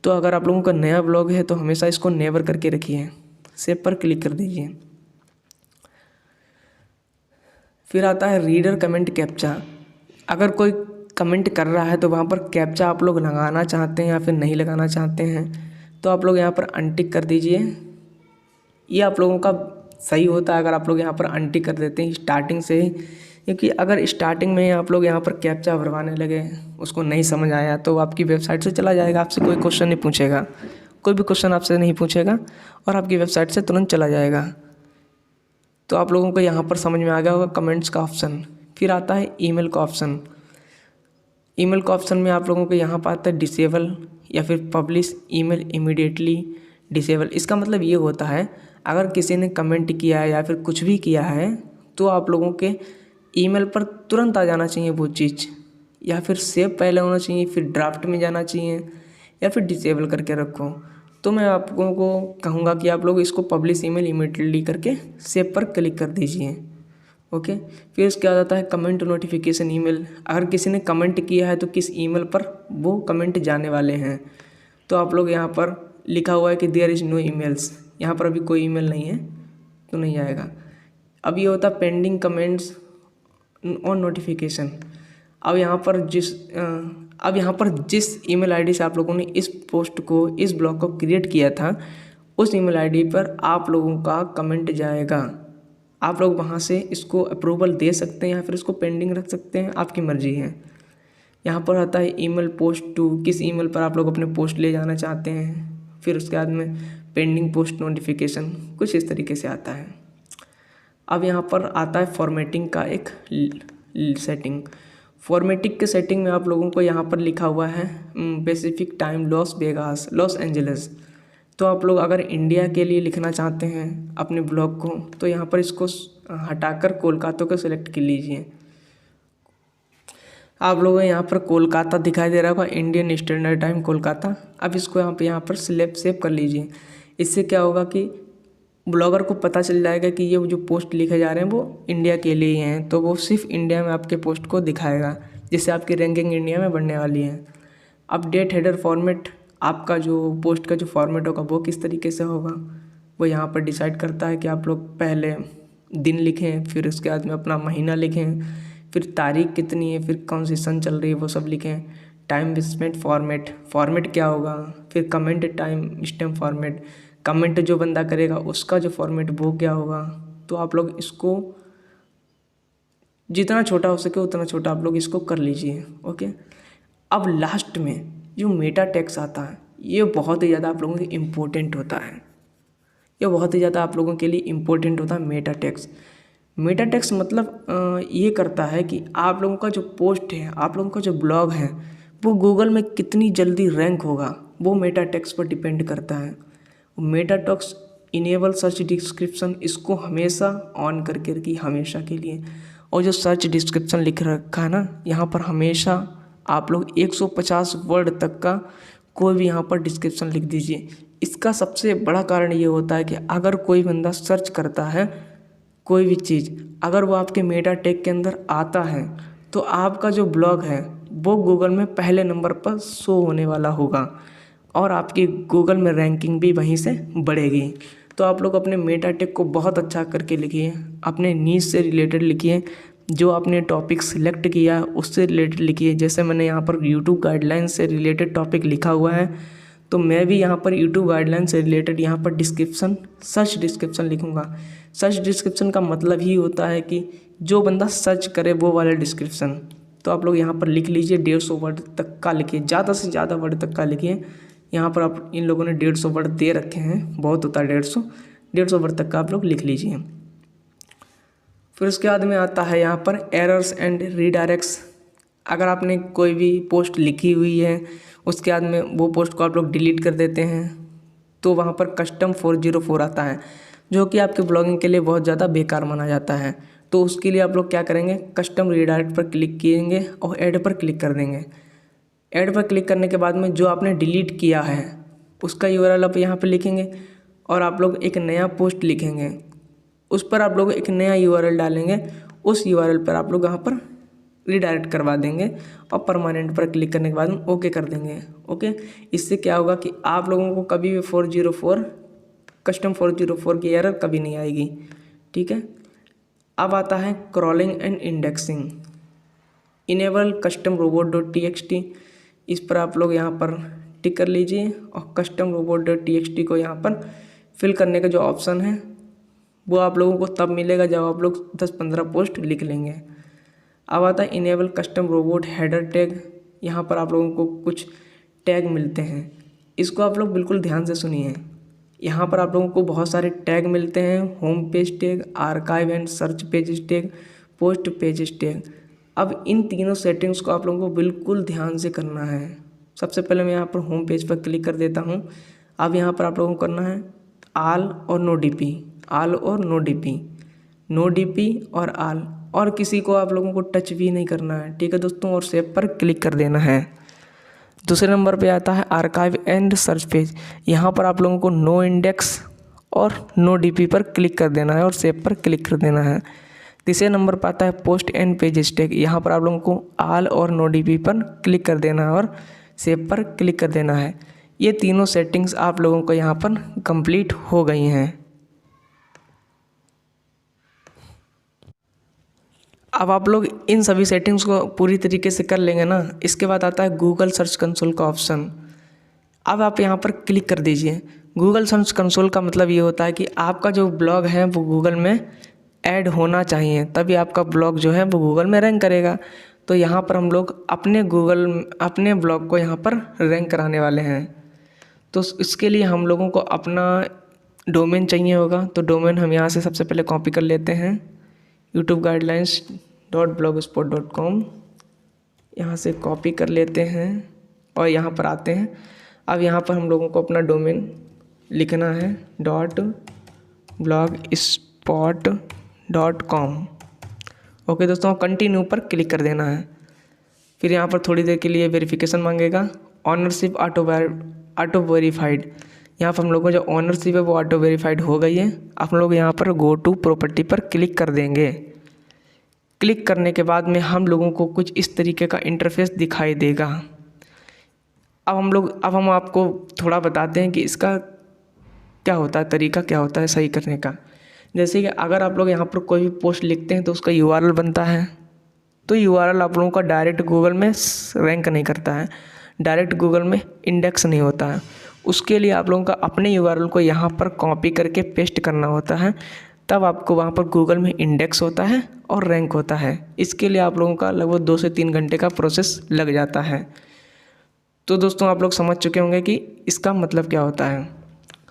तो अगर आप लोगों का नया ब्लॉग है तो हमेशा इसको नेवर करके रखिए, सेव पर क्लिक कर दीजिए। फिर आता है रीडर कमेंट कैप्चा। अगर कोई कमेंट कर रहा है तो वहाँ पर कैप्चा आप लोग लगाना चाहते हैं या फिर नहीं लगाना चाहते हैं तो आप लोग यहाँ पर अनटिक कर दीजिए। ये आप लोगों का सही होता है अगर आप लोग यहाँ पर अनटिक कर देते हैं स्टार्टिंग से ही, क्योंकि अगर स्टार्टिंग में आप लोग यहाँ पर कैप्चा भरवाने लगे, उसको नहीं समझ आया तो आपकी वेबसाइट से चला जाएगा, आपसे कोई क्वेश्चन नहीं पूछेगा, कोई भी क्वेश्चन आपसे नहीं पूछेगा और आपकी वेबसाइट से तुरंत चला जाएगा। तो आप लोगों को यहाँ पर समझ में आ गया होगा कमेंट्स का ऑप्शन। फिर आता है ईमेल का ऑप्शन। ईमेल का ऑप्शन में आप लोगों को यहाँ पर आता है डिसेबल या फिर पब्लिश ईमेल इमीडिएटली डिसेबल। इसका मतलब ये होता है अगर किसी ने कमेंट किया है या फिर कुछ भी किया है तो आप लोगों के ईमेल पर तुरंत आ जाना चाहिए वो चीज़, या फिर सेव पहले होना चाहिए, फिर ड्राफ्ट में जाना चाहिए, या फिर डिसेबल करके रखो। तो मैं आप लोगों को कहूँगा कि आप लोग इसको पब्लिश ईमेल इमीडिएटली करके सेव पर क्लिक कर दीजिए। ओके। फिर इसके बाद आता है कमेंट नोटिफिकेशन ईमेल। अगर किसी ने कमेंट किया है तो किस ईमेल पर वो कमेंट जाने वाले हैं, तो आप लोग यहाँ पर लिखा हुआ है कि देयर इज़ नो ईमेल्स, यहाँ पर अभी कोई ईमेल नहीं है तो नहीं आएगा। अब ये होता है पेंडिंग कमेंट्स ऑन नोटिफिकेशन। अब यहाँ पर जिस ईमेल आईडी से आप लोगों ने इस पोस्ट को, इस ब्लॉग को क्रिएट किया था, उस ईमेल आईडी पर आप लोगों का कमेंट जाएगा। आप लोग वहाँ से इसको अप्रूवल दे सकते हैं या फिर इसको पेंडिंग रख सकते हैं, आपकी मर्जी है। यहाँ पर आता है ईमेल पोस्ट टू, किस ईमेल पर आप लोग अपने पोस्ट ले जाना चाहते हैं। फिर उसके बाद में पेंडिंग पोस्ट नोटिफिकेशन, कुछ इस तरीके से आता है। अब यहाँ पर आता है फॉर्मेटिंग का एक सेटिंग। फॉर्मेटिंग के सेटिंग में आप लोगों को यहाँ पर लिखा हुआ है पैसिफिक टाइम लॉस एंजल्स। तो आप लोग अगर इंडिया के लिए लिखना चाहते हैं अपने ब्लॉग को, तो यहाँ पर इसको हटाकर कोलकाता को सिलेक्ट कर लीजिए। आप लोगों को यहाँ पर कोलकाता दिखाई दे रहा होगा, इंडियन स्टैंडर्ड टाइम कोलकाता। अब इसको यहाँ पर सेव कर लीजिए। इससे क्या होगा कि ब्लॉगर को पता चल जाएगा कि ये जो पोस्ट लिखे जा रहे हैं वो इंडिया के लिए ही हैं, तो वो सिर्फ इंडिया में आपके पोस्ट को दिखाएगा, जिससे आपकी रैंकिंग इंडिया में बढ़ने वाली है। अपडेट हेडर फॉर्मेट, आपका जो पोस्ट का जो फॉर्मेट होगा वो किस तरीके से होगा, वो यहाँ पर डिसाइड करता है कि आप लोग पहले दिन लिखें, फिर उसके बाद में अपना महीना लिखें, फिर तारीख कितनी है, फिर कौन सी सन चल रही है वो सब लिखें। टाइम स्पेंट फॉर्मेट क्या होगा, फिर comment time stamp format, comment जो बंदा करेगा उसका जो फॉर्मेट वो क्या होगा। तो आप लोग इसको जितना छोटा हो सके उतना छोटा आप लोग इसको कर लीजिए। ओके, अब लास्ट में जो मेटा टेक्स्ट आता है ये बहुत ही ज़्यादा आप लोगों के इम्पोर्टेंट होता है। ये बहुत ही ज़्यादा आप लोगों के लिए इम्पोर्टेंट होता है मेटा टेक्स्ट मतलब ये करता है कि आप लोगों का जो पोस्ट है, आप लोगों का जो ब्लॉग है वो गूगल में कितनी जल्दी रैंक होगा, वो मेटा टेक्स्ट पर डिपेंड करता है। Meta text enable search description, इसको हमेशा ऑन करके रखिए, हमेशा के लिए। और जो सर्च डिस्क्रिप्शन लिख रखा है ना, यहाँ पर हमेशा आप लोग 150 वर्ड तक का कोई भी यहाँ पर डिस्क्रिप्शन लिख दीजिए। इसका सबसे बड़ा कारण ये होता है कि अगर कोई बंदा सर्च करता है कोई भी चीज़, अगर वो आपके मेटा टैग के अंदर आता है तो आपका जो ब्लॉग है वो गूगल में पहले नंबर पर शो होने वाला होगा और आपकी गूगल में रैंकिंग भी वहीं से बढ़ेगी। तो आप लोग अपने मेटा टैग को बहुत अच्छा करके लिखिए, अपने नीश से रिलेटेड लिखिए, जो आपने टॉपिक सिलेक्ट किया उससे रिलेटेड लिखिए। जैसे मैंने यहाँ पर यूट्यूब गाइडलाइन से रिलेटेड टॉपिक लिखा हुआ है, तो मैं भी यहाँ पर यूट्यूब गाइडलाइन से रिलेटेड यहाँ पर सर्च डिस्क्रिप्शन लिखूँगा। सर्च डिस्क्रिप्शन का मतलब ही होता है कि जो बंदा सर्च करे वो वाला डिस्क्रिप्शन। तो आप लोग यहाँ पर लिख लीजिए, 150 वर्ड तक का लिखिए, ज़्यादा से ज़्यादा वर्ड तक का लिखिए। यहाँ पर आप इन लोगों ने 150 वर्ड दे रखे हैं, बहुत होता है 150 वर्ड तक का आप लोग लिख लीजिए। फिर उसके बाद में आता है यहाँ पर एरर्स एंड रीडायरेक्ट्स। अगर आपने कोई भी पोस्ट लिखी हुई है उसके बाद में वो पोस्ट को आप लोग डिलीट कर देते हैं तो वहाँ पर कस्टम 404 आता है, जो कि आपके ब्लॉगिंग के लिए बहुत ज़्यादा बेकार माना जाता है। तो उसके लिए आप लोग क्या करेंगे, कस्टम रीडायरेक्ट पर क्लिक करेंगे और ऐड पर क्लिक कर देंगे। ऐड पर क्लिक करने के बाद में जो आपने डिलीट किया है उसका यूआरएल आप यहाँ पर लिखेंगे और आप लोग एक नया पोस्ट लिखेंगे, उस पर आप लोग एक नया यूआरएल डालेंगे, उस यूआरएल पर आप लोग यहाँ पर रीडायरेक्ट करवा देंगे और परमानेंट पर क्लिक करने के बाद हम ओके कर देंगे। ओके, इससे क्या होगा कि आप लोगों को कभी भी 404 कस्टम 404 की एरर कभी नहीं आएगी। ठीक है, अब आता है crawling and indexing. Enable custom robot.txt, इस पर आप लोग यहाँ पर टिक कर लीजिए और कस्टम robot.txt को यहाँ पर फिल करने का जो ऑप्शन है वो आप लोगों को तब मिलेगा जब आप लोग 10-15 पोस्ट लिख लेंगे। अब आता है enable custom robot header tag. यहाँ पर आप लोगों को कुछ टैग मिलते हैं, इसको आप लोग बिल्कुल ध्यान से सुनिए। यहाँ पर आप लोगों को बहुत सारे टैग मिलते हैं, home page tag, archive and search pages tag, post pages tag. अब इन तीनों सेटिंग्स को आप लोगों को बिल्कुल ध्यान से करना है। सबसे पहले मैं यहाँ पर होम पेज पर क्लिक कर देता हूँ। अब यहाँ पर आप लोगों को करना है आल और नो डीपी, आल और नो डीपी, नो डीपी और आल, और किसी को आप लोगों को टच भी नहीं करना है। ठीक है दोस्तों, और सेव पर क्लिक कर देना है। दूसरे नंबर पे आता है आर्काइव एंड सर्च पेज। यहाँ पर आप लोगों को नो इंडेक्स और नो डीपी पर क्लिक कर देना है और सेव पर क्लिक कर देना है। तीसरे नंबर पर आता है पोस्ट एंड पेजेस टैग। यहाँ पर आप लोगों को आल और नो डीपी पर क्लिक कर देना है और सेव पर क्लिक कर देना है। ये तीनों सेटिंग्स आप लोगों को यहाँ पर कंप्लीट हो गई हैं। अब आप लोग इन सभी सेटिंग्स को पूरी तरीके से कर लेंगे ना, इसके बाद आता है गूगल सर्च कंसोल का ऑप्शन। अब आप यहाँ पर क्लिक कर दीजिए। गूगल सर्च कंसोल का मतलब ये होता है कि आपका जो ब्लॉग है वो गूगल में ऐड होना चाहिए, तभी आपका ब्लॉग जो है वो गूगल में रैंक करेगा। तो यहाँ पर हम लोग अपने ब्लॉग को यहाँ पर रैंक कराने वाले हैं। तो इसके लिए हम लोगों को अपना डोमेन चाहिए होगा। तो डोमेन हम यहाँ से सबसे पहले कॉपी कर लेते हैं, youtubeguidelines.blogspot.com। यहाँ से कॉपी कर लेते हैं और यहाँ पर आते हैं। अब यहाँ पर हम लोगों को अपना डोमेन लिखना है .blogspot.com। ओके दोस्तों, कंटिन्यू पर क्लिक कर देना है। फिर यहाँ पर थोड़ी देर के लिए वेरिफिकेशन मांगेगा। ऑनरशिप ऑटो वेरीफाइड, यहाँ पर हम लोगों को जो ऑनरशिप है वो ऑटो वेरीफाइड हो गई है। आप लोग यहाँ पर गो टू प्रॉपर्टी पर क्लिक कर देंगे। क्लिक करने के बाद में हम लोगों को कुछ इस तरीके का इंटरफेस दिखाई देगा। अब हम आपको थोड़ा बताते हैं कि इसका क्या होता है, तरीका क्या होता है सही करने का। जैसे कि अगर आप लोग यहाँ पर कोई भी पोस्ट लिखते हैं तो उसका URL बनता है। तो URL आप लोगों का डायरेक्ट गूगल में रैंक नहीं करता है, डायरेक्ट गूगल में इंडेक्स नहीं होता है। उसके लिए आप लोगों का अपने URL को यहाँ पर कॉपी करके पेस्ट करना होता है, तब आपको वहाँ पर गूगल में इंडेक्स होता है और रैंक होता है। इसके लिए आप लोगों का लगभग 2 से 3 घंटे का प्रोसेस लग जाता है। तो दोस्तों आप लोग समझ चुके होंगे कि इसका मतलब क्या होता है।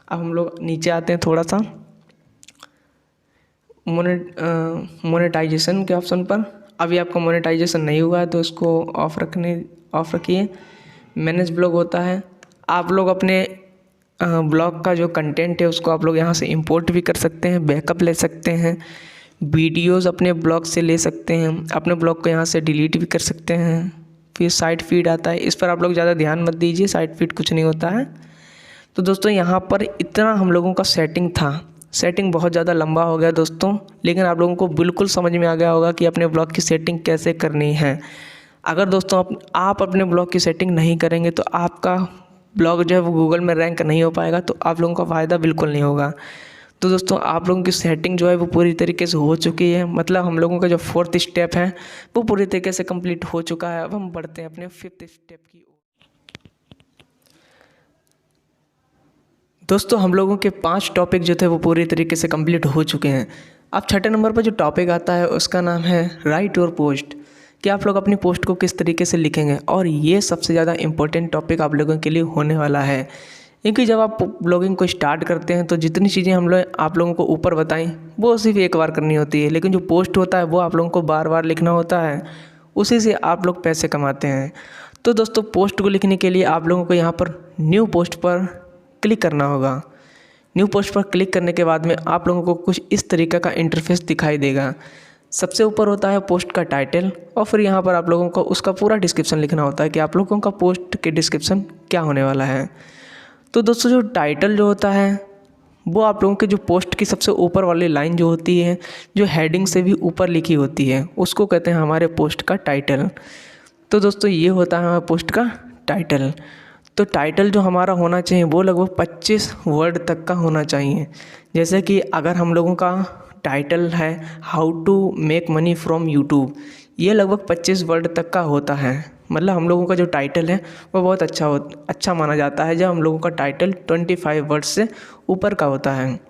अब हम लोग नीचे आते हैं थोड़ा सा मोनेटाइजेशन के ऑप्शन पर। अभी आपका मोनेटाइजेशन नहीं हुआ है तो इसको ऑफ रखिए। मैनेज ब्लॉग होता है, आप लोग अपने ब्लॉग का जो कंटेंट है उसको आप लोग यहाँ से इंपोर्ट भी कर सकते हैं, बैकअप ले सकते हैं, वीडियोस अपने ब्लॉग से ले सकते हैं, अपने ब्लॉग को यहाँ से डिलीट भी कर सकते हैं। फिर साइट फीड आता है, इस पर आप लोग ज़्यादा ध्यान मत दीजिए, साइट फीड कुछ नहीं होता है। तो दोस्तों यहाँ पर इतना हम लोगों का सेटिंग था। सेटिंग बहुत ज़्यादा लंबा हो गया दोस्तों, लेकिन आप लोगों को बिल्कुल समझ में आ गया होगा कि अपने ब्लॉग की सेटिंग कैसे करनी है। अगर दोस्तों आप अपने ब्लॉग की सेटिंग नहीं करेंगे तो आपका ब्लॉग जो है वो गूगल में रैंक नहीं हो पाएगा, तो आप लोगों का फ़ायदा बिल्कुल नहीं होगा। तो दोस्तों आप लोगों की सेटिंग जो है वो पूरी तरीके से हो चुकी है, मतलब हम लोगों का जो 4th स्टेप है वो पूरी तरीके से कंप्लीट हो चुका है। अब हम बढ़ते हैं अपने 5th स्टेप की ओर। दोस्तों हम लोगों के 5 टॉपिक जो थे वो पूरी तरीके से कंप्लीट हो चुके हैं। अब 6ठे नंबर पर जो टॉपिक आता है उसका नाम है राइट योर पोस्ट, कि आप लोग अपनी पोस्ट को किस तरीके से लिखेंगे। और ये सबसे ज़्यादा इम्पोर्टेंट टॉपिक आप लोगों के लिए होने वाला है, क्योंकि जब आप ब्लॉगिंग को स्टार्ट करते हैं तो जितनी चीज़ें आप लोगों को ऊपर बताएं वो सिर्फ एक बार करनी होती है, लेकिन जो पोस्ट होता है वो आप लोगों को बार बार लिखना होता है, उसी से आप लोग पैसे कमाते हैं। तो दोस्तों पोस्ट को लिखने के लिए आप लोगों को यहाँ पर न्यू पोस्ट पर क्लिक करना होगा। न्यू पोस्ट पर क्लिक करने के बाद में आप लोगों को कुछ इस तरीके का इंटरफेस दिखाई देगा। सबसे ऊपर होता है पोस्ट का टाइटल, और फिर यहाँ पर आप लोगों को उसका पूरा डिस्क्रिप्शन लिखना होता है कि आप लोगों का पोस्ट के डिस्क्रिप्शन क्या होने वाला है। तो दोस्तों जो टाइटल जो होता है वो आप लोगों के जो पोस्ट की सबसे ऊपर वाली लाइन जो होती है, जो हेडिंग से भी ऊपर लिखी होती है, उसको कहते हैं हमारे पोस्ट का टाइटल। तो दोस्तों ये होता है हमारे पोस्ट का टाइटल। तो टाइटल जो हमारा होना चाहिए वो लगभग 25 वर्ड तक का होना चाहिए। जैसे कि अगर हम लोगों का टाइटल है how to make money from YouTube, ये लगभग 25 वर्ड तक का होता है। मतलब हम लोगों का जो टाइटल है वो बहुत अच्छा माना जाता है जब हम लोगों का टाइटल 25 वर्ड से ऊपर का होता है।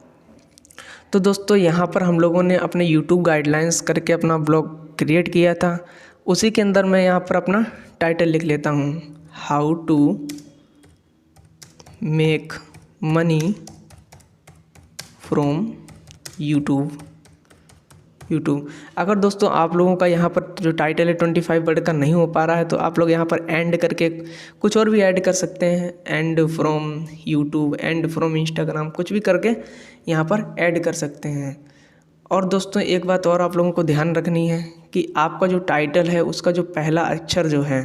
तो दोस्तों यहाँ पर हम लोगों ने अपने यूट्यूब गाइडलाइंस करके अपना ब्लॉग क्रिएट किया था, उसी के अंदर मैं यहाँ पर अपना टाइटल लिख लेता हूँ, how to make money from YouTube. अगर दोस्तों आप लोगों का यहाँ पर जो टाइटल है 25 वर्ड का नहीं हो पा रहा है तो आप लोग यहाँ पर एंड करके कुछ और भी ऐड कर सकते हैं, and from YouTube, and from Instagram, कुछ भी करके यहाँ पर ऐड कर सकते हैं। और दोस्तों एक बात और आप लोगों को ध्यान रखनी है कि आपका जो टाइटल है उसका जो पहला अक्षर जो है,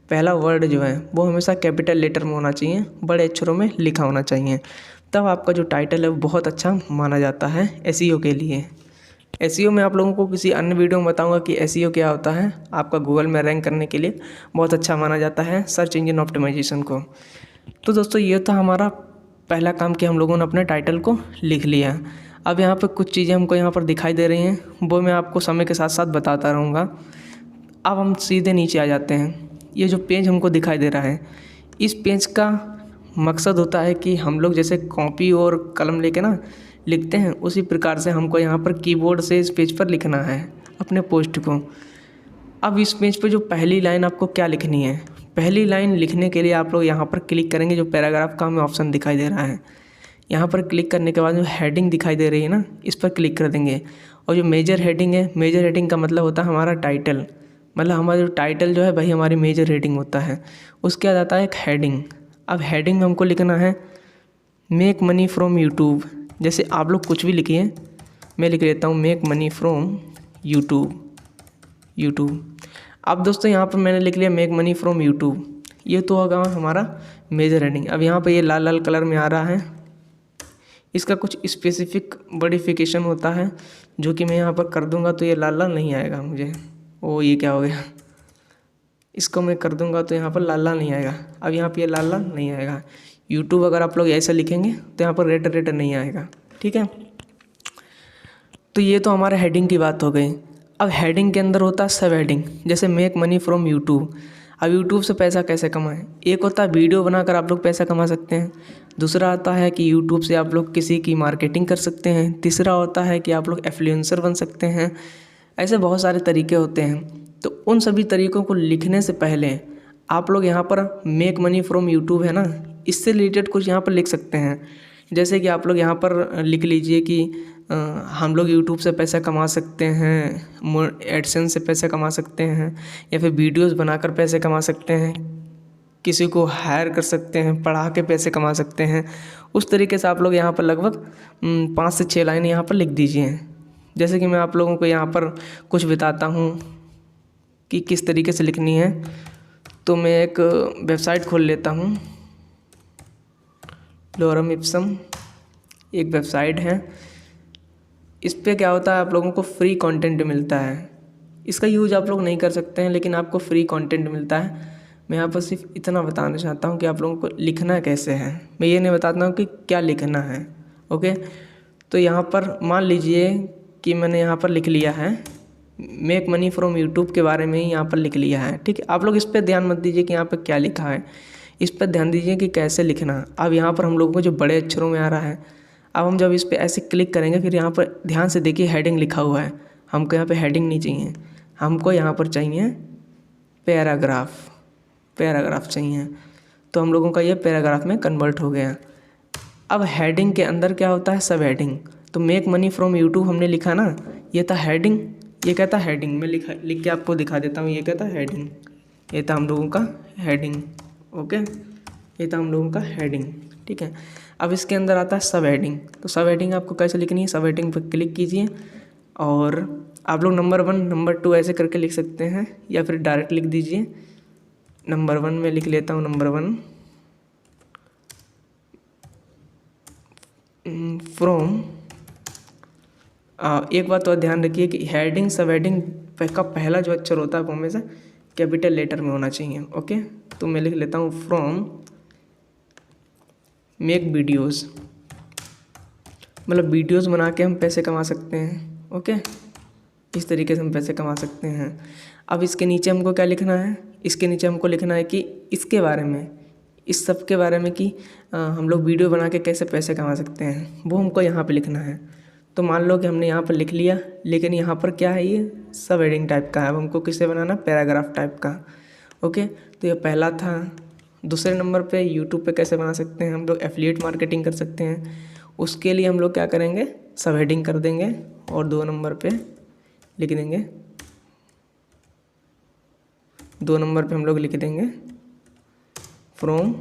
पहला वर्ड जो है वो हमेशा कैपिटल लेटर में होना चाहिए, बड़े अक्षरों में लिखा होना चाहिए, तब आपका जो टाइटल है वो बहुत अच्छा माना जाता है एसईओ के लिए। एसईओ में आप लोगों को किसी अन्य वीडियो में बताऊंगा कि एसईओ क्या होता है। आपका गूगल में रैंक करने के लिए बहुत अच्छा माना जाता है सर्च इंजन ऑप्टिमाइजेशन को। तो दोस्तों ये था हमारा पहला काम कि हम लोगों ने अपने टाइटल को लिख लिया। अब यहाँ पर कुछ चीज़ें हमको यहाँ पर दिखाई दे रही हैं, वो मैं आपको समय के साथ साथ बताता रहूँगा। अब हम सीधे नीचे आ जाते हैं। ये जो पेज हमको दिखाई दे रहा है, इस पेज का मकसद होता है कि हम लोग जैसे कॉपी और कलम लेके ना लिखते हैं, उसी प्रकार से हमको यहाँ पर कीबोर्ड से इस पेज पर लिखना है अपने पोस्ट को। अब इस पेज पे जो पहली लाइन आपको क्या लिखनी है, पहली लाइन लिखने के लिए आप लोग यहाँ पर क्लिक करेंगे, जो पैराग्राफ का हमें ऑप्शन दिखाई दे रहा है, यहाँ पर क्लिक करने के बाद जो हेडिंग दिखाई दे रही है ना, इस पर क्लिक कर देंगे। और जो मेजर हेडिंग है, मेजर हेडिंग का मतलब होता है हमारा टाइटल, मतलब हमारा जो टाइटल जो है वही हमारी मेजर हेडिंग होता है। उसके बाद आता है एक हेडिंग। अब हेडिंग में हमको लिखना है मेक मनी फ्रॉम यूट्यूब। जैसे आप लोग कुछ भी लिखिए, मैं लिख लेता हूँ मेक मनी फ्रॉम यूट्यूब। अब दोस्तों यहाँ पर मैंने लिख लिया मेक मनी फ्रॉम यूट्यूब, ये तो होगा हमारा मेजर हेडिंग। अब यहाँ पर ये लाल लाल कलर में आ रहा है, इसका कुछ स्पेसिफिक मॉडिफिकेशन होता है जो कि मैं यहाँ पर कर दूंगा तो ये लाल लाल नहीं आएगा मुझे। ओ ये क्या हो गया, इसको मैं कर दूंगा तो यहाँ पर लाल लाल नहीं आएगा। अब यहाँ पे ये लाल लाल नहीं आएगा। यूट्यूब अगर आप लोग ऐसा लिखेंगे तो यहाँ पर रेड रेड नहीं आएगा, ठीक है। तो ये तो हमारे हेडिंग की बात हो गई। अब हेडिंग के अंदर होता है सब हेडिंग, जैसे मेक मनी फ्रॉम यूट्यूब। अब यूट्यूब से पैसा कैसे कमाएं, एक होता है वीडियो बनाकर आप लोग पैसा कमा सकते हैं, दूसरा आता है कि यूट्यूब से आप लोग किसी की मार्केटिंग कर सकते हैं, तीसरा होता है कि आप लोग इन्फ्लुएंसर बन सकते हैं। ऐसे बहुत सारे तरीके होते हैं। तो उन सभी तरीक़ों को लिखने से पहले आप लोग यहाँ पर मेक मनी फ्रॉम यूट्यूब है ना, इससे रिलेटेड कुछ यहाँ पर लिख सकते हैं। जैसे कि आप लोग यहाँ पर लिख लीजिए कि हम लोग यूट्यूब से पैसा कमा सकते हैं, एडसेंस से पैसा कमा सकते हैं, या फिर वीडियोस बनाकर पैसे कमा सकते हैं, किसी को हायर कर सकते हैं, पढ़ा के पैसे कमा सकते हैं। उस तरीके से आप लोग यहाँ पर लगभग 5 से 6 लाइन यहाँ पर लिख दीजिए। जैसे कि मैं आप लोगों को यहाँ पर कुछ बताता हूँ कि किस तरीके से लिखनी है। तो मैं एक वेबसाइट खोल लेता हूँ, लोरम इप्सम एक वेबसाइट है। इस पे क्या होता है, आप लोगों को फ्री कंटेंट मिलता है। इसका यूज़ आप लोग नहीं कर सकते हैं, लेकिन आपको फ्री कंटेंट मिलता है। मैं यहाँ पर सिर्फ इतना बताना चाहता हूँ कि आप लोगों को लिखना कैसे है, मैं ये नहीं बताता हूँ कि क्या लिखना है। ओके, तो यहाँ पर मान लीजिए कि मैंने यहाँ पर लिख लिया है मेक मनी फ्रॉम यूट्यूब के बारे में ही यहाँ पर लिख लिया है, ठीक है। आप लोग इस पर ध्यान मत दीजिए कि यहाँ पर क्या लिखा है, इस पर ध्यान दीजिए कि कैसे लिखना। अब यहाँ पर हम लोगों को जो बड़े अक्षरों में आ रहा है, अब हम जब इस पर ऐसे क्लिक करेंगे, फिर यहाँ पर ध्यान से देखिए हेडिंग लिखा हुआ है। हमको यहाँ पे हेडिंग नहीं चाहिए, हमको यहाँ पर चाहिए पैराग्राफ चाहिए। तो हम लोगों का ये पैराग्राफ में कन्वर्ट हो गया। अब हेडिंग के अंदर क्या होता है, सब हेडिंग। तो मेक मनी फ्रॉम यूट्यूब हमने लिखा ना, ये था हेडिंग, ये कहता हेडिंग। मैं लिख के आपको दिखा देता हूँ, ये कहता हेडिंग, ये था हम लोगों का हेडिंग। ओके, ये था हम लोगों का हेडिंग, ठीक है। अब इसके अंदर आता है सब हेडिंग। तो सब हेडिंग आपको कैसे लिखनी है, सब हेडिंग पर क्लिक कीजिए और आप लोग नंबर 1 नंबर 2 ऐसे करके लिख सकते हैं, या फिर डायरेक्ट लिख दीजिए। नंबर 1 में लिख लेता हूँ, नंबर 1 फ्रॉम। एक बात तो ध्यान रखिए कि हेडिंग सब हेडिंग का पहला जो अक्षर होता है वो हमेशा कैपिटल लेटर में होना चाहिए। ओके, तो मैं लिख लेता हूँ फ्रॉम मेक वीडियोज़, मतलब वीडियोस बना के हम पैसे कमा सकते हैं। ओके, इस तरीके से हम पैसे कमा सकते हैं। अब इसके नीचे हमको क्या लिखना है, इसके नीचे हमको लिखना है कि इसके बारे में, इस सब के बारे में कि हम लोग वीडियो बना के कैसे पैसे कमा सकते हैं, वो हमको यहाँ पे लिखना है। तो मान लो कि हमने यहाँ पर लिख लिया, लेकिन यहाँ पर क्या है, ये सब हेडिंग टाइप का है। अब हमको किसे बनाना, पैराग्राफ टाइप का। ओके, तो ये पहला था। दूसरे नंबर पे यूट्यूब पे कैसे बना सकते हैं हम लोग, एफिलिएट मार्केटिंग कर सकते हैं। उसके लिए हम लोग क्या करेंगे, सब हेडिंग कर देंगे और 2 नंबर पे लिख देंगे, 2 नंबर पे हम लोग लिख देंगे फ्रॉम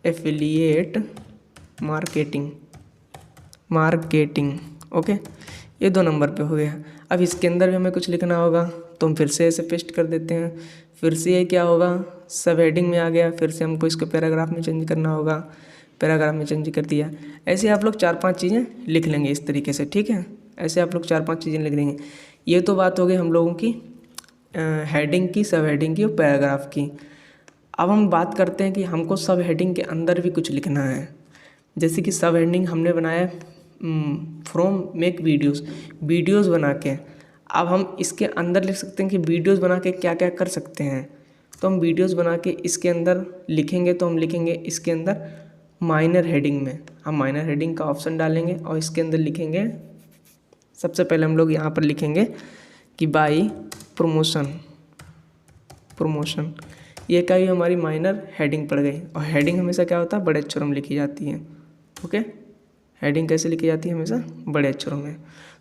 एफिलिएट मार्केटिंग। ओके, ये 2 नंबर पे हो गया। अब इसके अंदर भी हमें कुछ लिखना होगा, तो हम फिर से ऐसे पेस्ट कर देते हैं। फिर से ये क्या होगा, सब हेडिंग में आ गया। फिर से हमको इसको पैराग्राफ में चेंज करना होगा, पैराग्राफ में चेंज कर दिया। ऐसे आप लोग 4-5 चीज़ें लिख लेंगे इस तरीके से, ठीक है। ऐसे आप लोग 4-5 चीज़ें लिख देंगे। ये तो बात हो गई हम लोगों की हेडिंग की, सब हेडिंग की और पैराग्राफ की। अब हम बात करते हैं कि हमको सब हेडिंग के अंदर भी कुछ लिखना है। जैसे कि सब हेडिंग हमने बनाया फ्रॉम मेक वीडियोज़ बना के। अब हम इसके अंदर लिख सकते हैं कि वीडियोज़ बना के क्या क्या कर सकते हैं। तो हम वीडियोज़ बना के इसके अंदर लिखेंगे, तो हम लिखेंगे इसके अंदर माइनर हेडिंग में, हम माइनर हेडिंग का ऑप्शन डालेंगे और इसके अंदर लिखेंगे सबसे पहले हम लोग यहाँ पर लिखेंगे कि बाई प्रमोशन, ये क्या हुई हमारी माइनर हेडिंग पड़ गई। और हेडिंग हमेशा क्या होता है, बड़े अक्षरों में लिखी जाती है। ओके, हेडिंग कैसे लिखी जाती है, हमेशा बड़े अक्षरों में।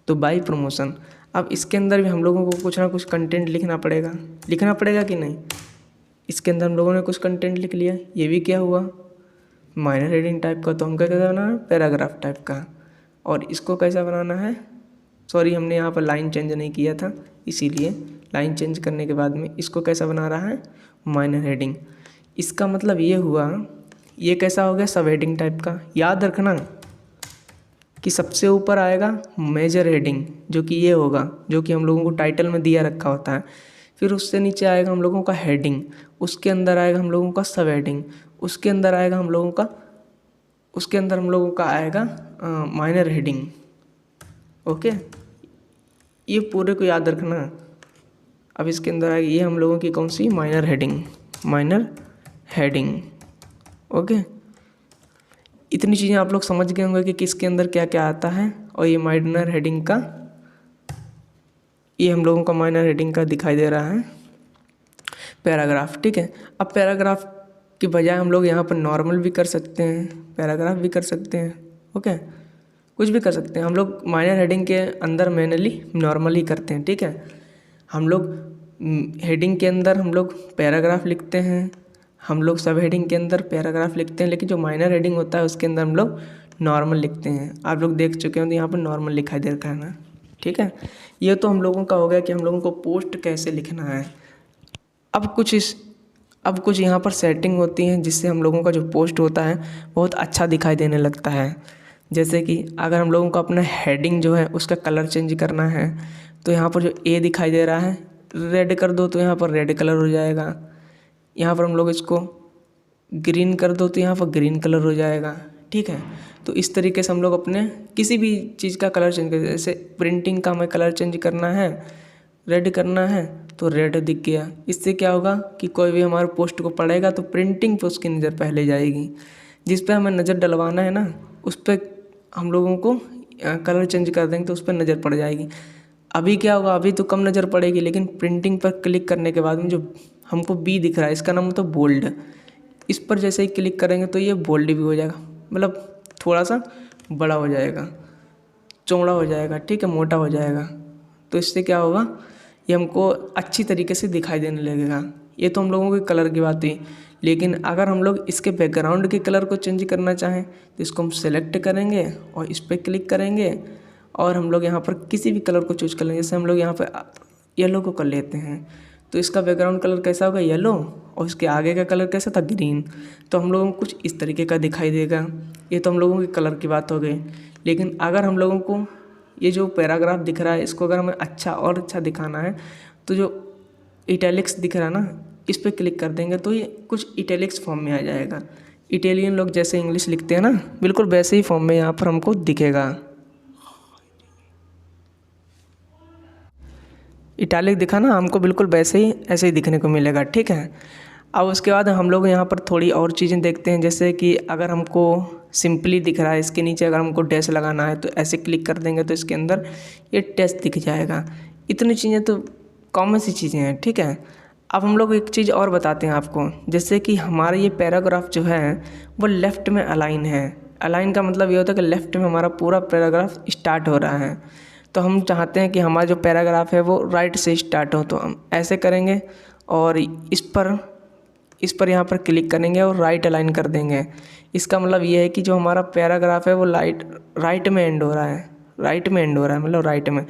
तो बाई प्रमोशन, अब इसके अंदर भी हम लोगों को कुछ ना कुछ कंटेंट लिखना पड़ेगा कि नहीं। इसके अंदर हम लोगों ने कुछ कंटेंट लिख लिया, ये भी क्या हुआ माइनर हेडिंग टाइप का। तो हमको क्या बनाना है, पैराग्राफ टाइप का। और इसको कैसा बनाना है, सॉरी हमने यहाँ पर लाइन चेंज नहीं किया था, इसीलिए लाइन चेंज करने के बाद में इसको कैसा बना रहा है, माइनर हेडिंग। इसका मतलब ये हुआ, ये कैसा हो गया, सब हेडिंग टाइप का। याद रखना कि सबसे ऊपर आएगा मेजर हेडिंग, जो कि ये होगा, जो कि हम लोगों को टाइटल में दिया रखा होता है। फिर उससे नीचे आएगा हम लोगों का हेडिंग, उसके अंदर आएगा हम लोगों का सब हेडिंग, उसके अंदर आएगा हम लोगों का आएगा माइनर हेडिंग। ओके, ये पूरे को याद रखना। अब इसके अंदर आएगी ये हम लोगों की कौन सी, माइनर हेडिंग। ओके, इतनी चीज़ें आप लोग समझ गए होंगे कि किसके अंदर क्या क्या आता है। और ये माइनर हेडिंग का, ये हम लोगों का माइनर हेडिंग का दिखाई दे रहा है पैराग्राफ। ठीक है, अब पैराग्राफ की बजाय हम लोग यहाँ पर नॉर्मल भी कर सकते हैं, पैराग्राफ भी कर सकते हैं। ओके, कुछ भी कर सकते हैं हम लोग। माइनर हेडिंग के अंदर मैनुअली नॉर्मल ही करते हैं। ठीक है, हम लोग हेडिंग के अंदर हम लोग पैराग्राफ लिखते हैं, हम लोग सब हेडिंग के अंदर पैराग्राफ लिखते हैं, लेकिन जो माइनर हेडिंग होता है उसके अंदर हम लोग नॉर्मल लिखते हैं। आप लोग देख चुके हो तो यहाँ पर नॉर्मल लिखाई दे रखा है ना। ठीक है, ये तो हम लोगों का हो गया कि हम लोगों को पोस्ट कैसे लिखना है। अब कुछ यहाँ पर सेटिंग होती हैं जिससे हम लोगों का जो पोस्ट होता है बहुत अच्छा दिखाई देने लगता है। जैसे कि अगर हम लोगों को अपना हेडिंग जो है उसका कलर चेंज करना है, तो यहाँ पर जो ए दिखाई दे रहा है रेड कर दो तो यहाँ पर रेड कलर हो जाएगा। यहाँ पर हम लोग इसको ग्रीन कर दो तो यहाँ पर ग्रीन कलर हो जाएगा। ठीक है, तो इस तरीके से हम लोग अपने किसी भी चीज़ का कलर चेंज कर, जैसे प्रिंटिंग का हमें कलर चेंज करना है, रेड करना है तो रेड दिख गया। इससे क्या होगा कि कोई भी हमारे पोस्ट को पढ़ेगा तो प्रिंटिंग पे उसकी नज़र पहले जाएगी। जिस पे हमें नज़र डलवाना है ना, उस पर हम लोगों को कलर चेंज कर देंगे तो उस पर नज़र पड़ जाएगी। अभी क्या होगा, अभी तो कम नज़र पड़ेगी, लेकिन प्रिंटिंग पर क्लिक करने के बाद में जो हमको बी दिख रहा है, इसका नाम तो बोल्ड, इस पर जैसे ही क्लिक करेंगे तो ये बोल्ड भी हो जाएगा, मतलब थोड़ा सा बड़ा हो जाएगा, चौड़ा हो जाएगा। ठीक है, मोटा हो जाएगा। तो इससे क्या होगा, ये हमको अच्छी तरीके से दिखाई देने लगेगा। ये तो हम लोगों के कलर की बात हुई, लेकिन अगर हम लोग इसके बैकग्राउंड के कलर को चेंज करना चाहें तो इसको हम सेलेक्ट करेंगे और इस पर क्लिक करेंगे और हम लोग यहाँ पर किसी भी कलर को चूज कर लेंगे। जैसे हम लोग यहाँ पर येलो को कर लेते हैं तो इसका बैकग्राउंड कलर कैसा होगा, येलो, और इसके आगे का कलर कैसा था, ग्रीन। तो हम लोगों को कुछ इस तरीके का दिखाई देगा। ये तो हम लोगों के कलर की बात हो गई। लेकिन अगर हम लोगों को ये जो पैराग्राफ दिख रहा है इसको अगर हमें अच्छा और अच्छा दिखाना है तो जो इटैलिक्स दिख रहा है ना, इस पर क्लिक कर देंगे तो ये कुछ इटैलिक्स फॉर्म में आ जाएगा। इटालियन लोग जैसे इंग्लिश लिखते हैं ना, बिल्कुल वैसे ही फॉर्म में यहाँ पर हमको दिखेगा। इटालिक दिखा ना हमको, बिल्कुल वैसे ही ऐसे ही दिखने को मिलेगा। ठीक है, अब उसके बाद हम लोग यहाँ पर थोड़ी और चीज़ें देखते हैं। जैसे कि अगर हमको सिंपली दिख रहा है, इसके नीचे अगर हमको डैश लगाना है तो ऐसे क्लिक कर देंगे तो इसके अंदर ये टेस्ट दिख जाएगा। इतनी चीज़ें तो कॉमन सी चीज़ें हैं। ठीक है, अब हम लोग एक चीज़ और बताते हैं आपको। जैसे कि हमारा ये पैराग्राफ जो है वो लेफ़्ट में अलाइन है। अलाइन का मतलब ये होता है कि लेफ़्ट में हमारा पूरा पैराग्राफ स्टार्ट हो रहा है। तो हम चाहते हैं कि हमारा जो पैराग्राफ है वो राइट से स्टार्ट हो, तो हम ऐसे करेंगे और इस पर यहाँ पर क्लिक करेंगे और राइट अलाइन कर देंगे। इसका मतलब ये है कि जो हमारा पैराग्राफ है वो राइट में एंड हो रहा है, मतलब राइट में।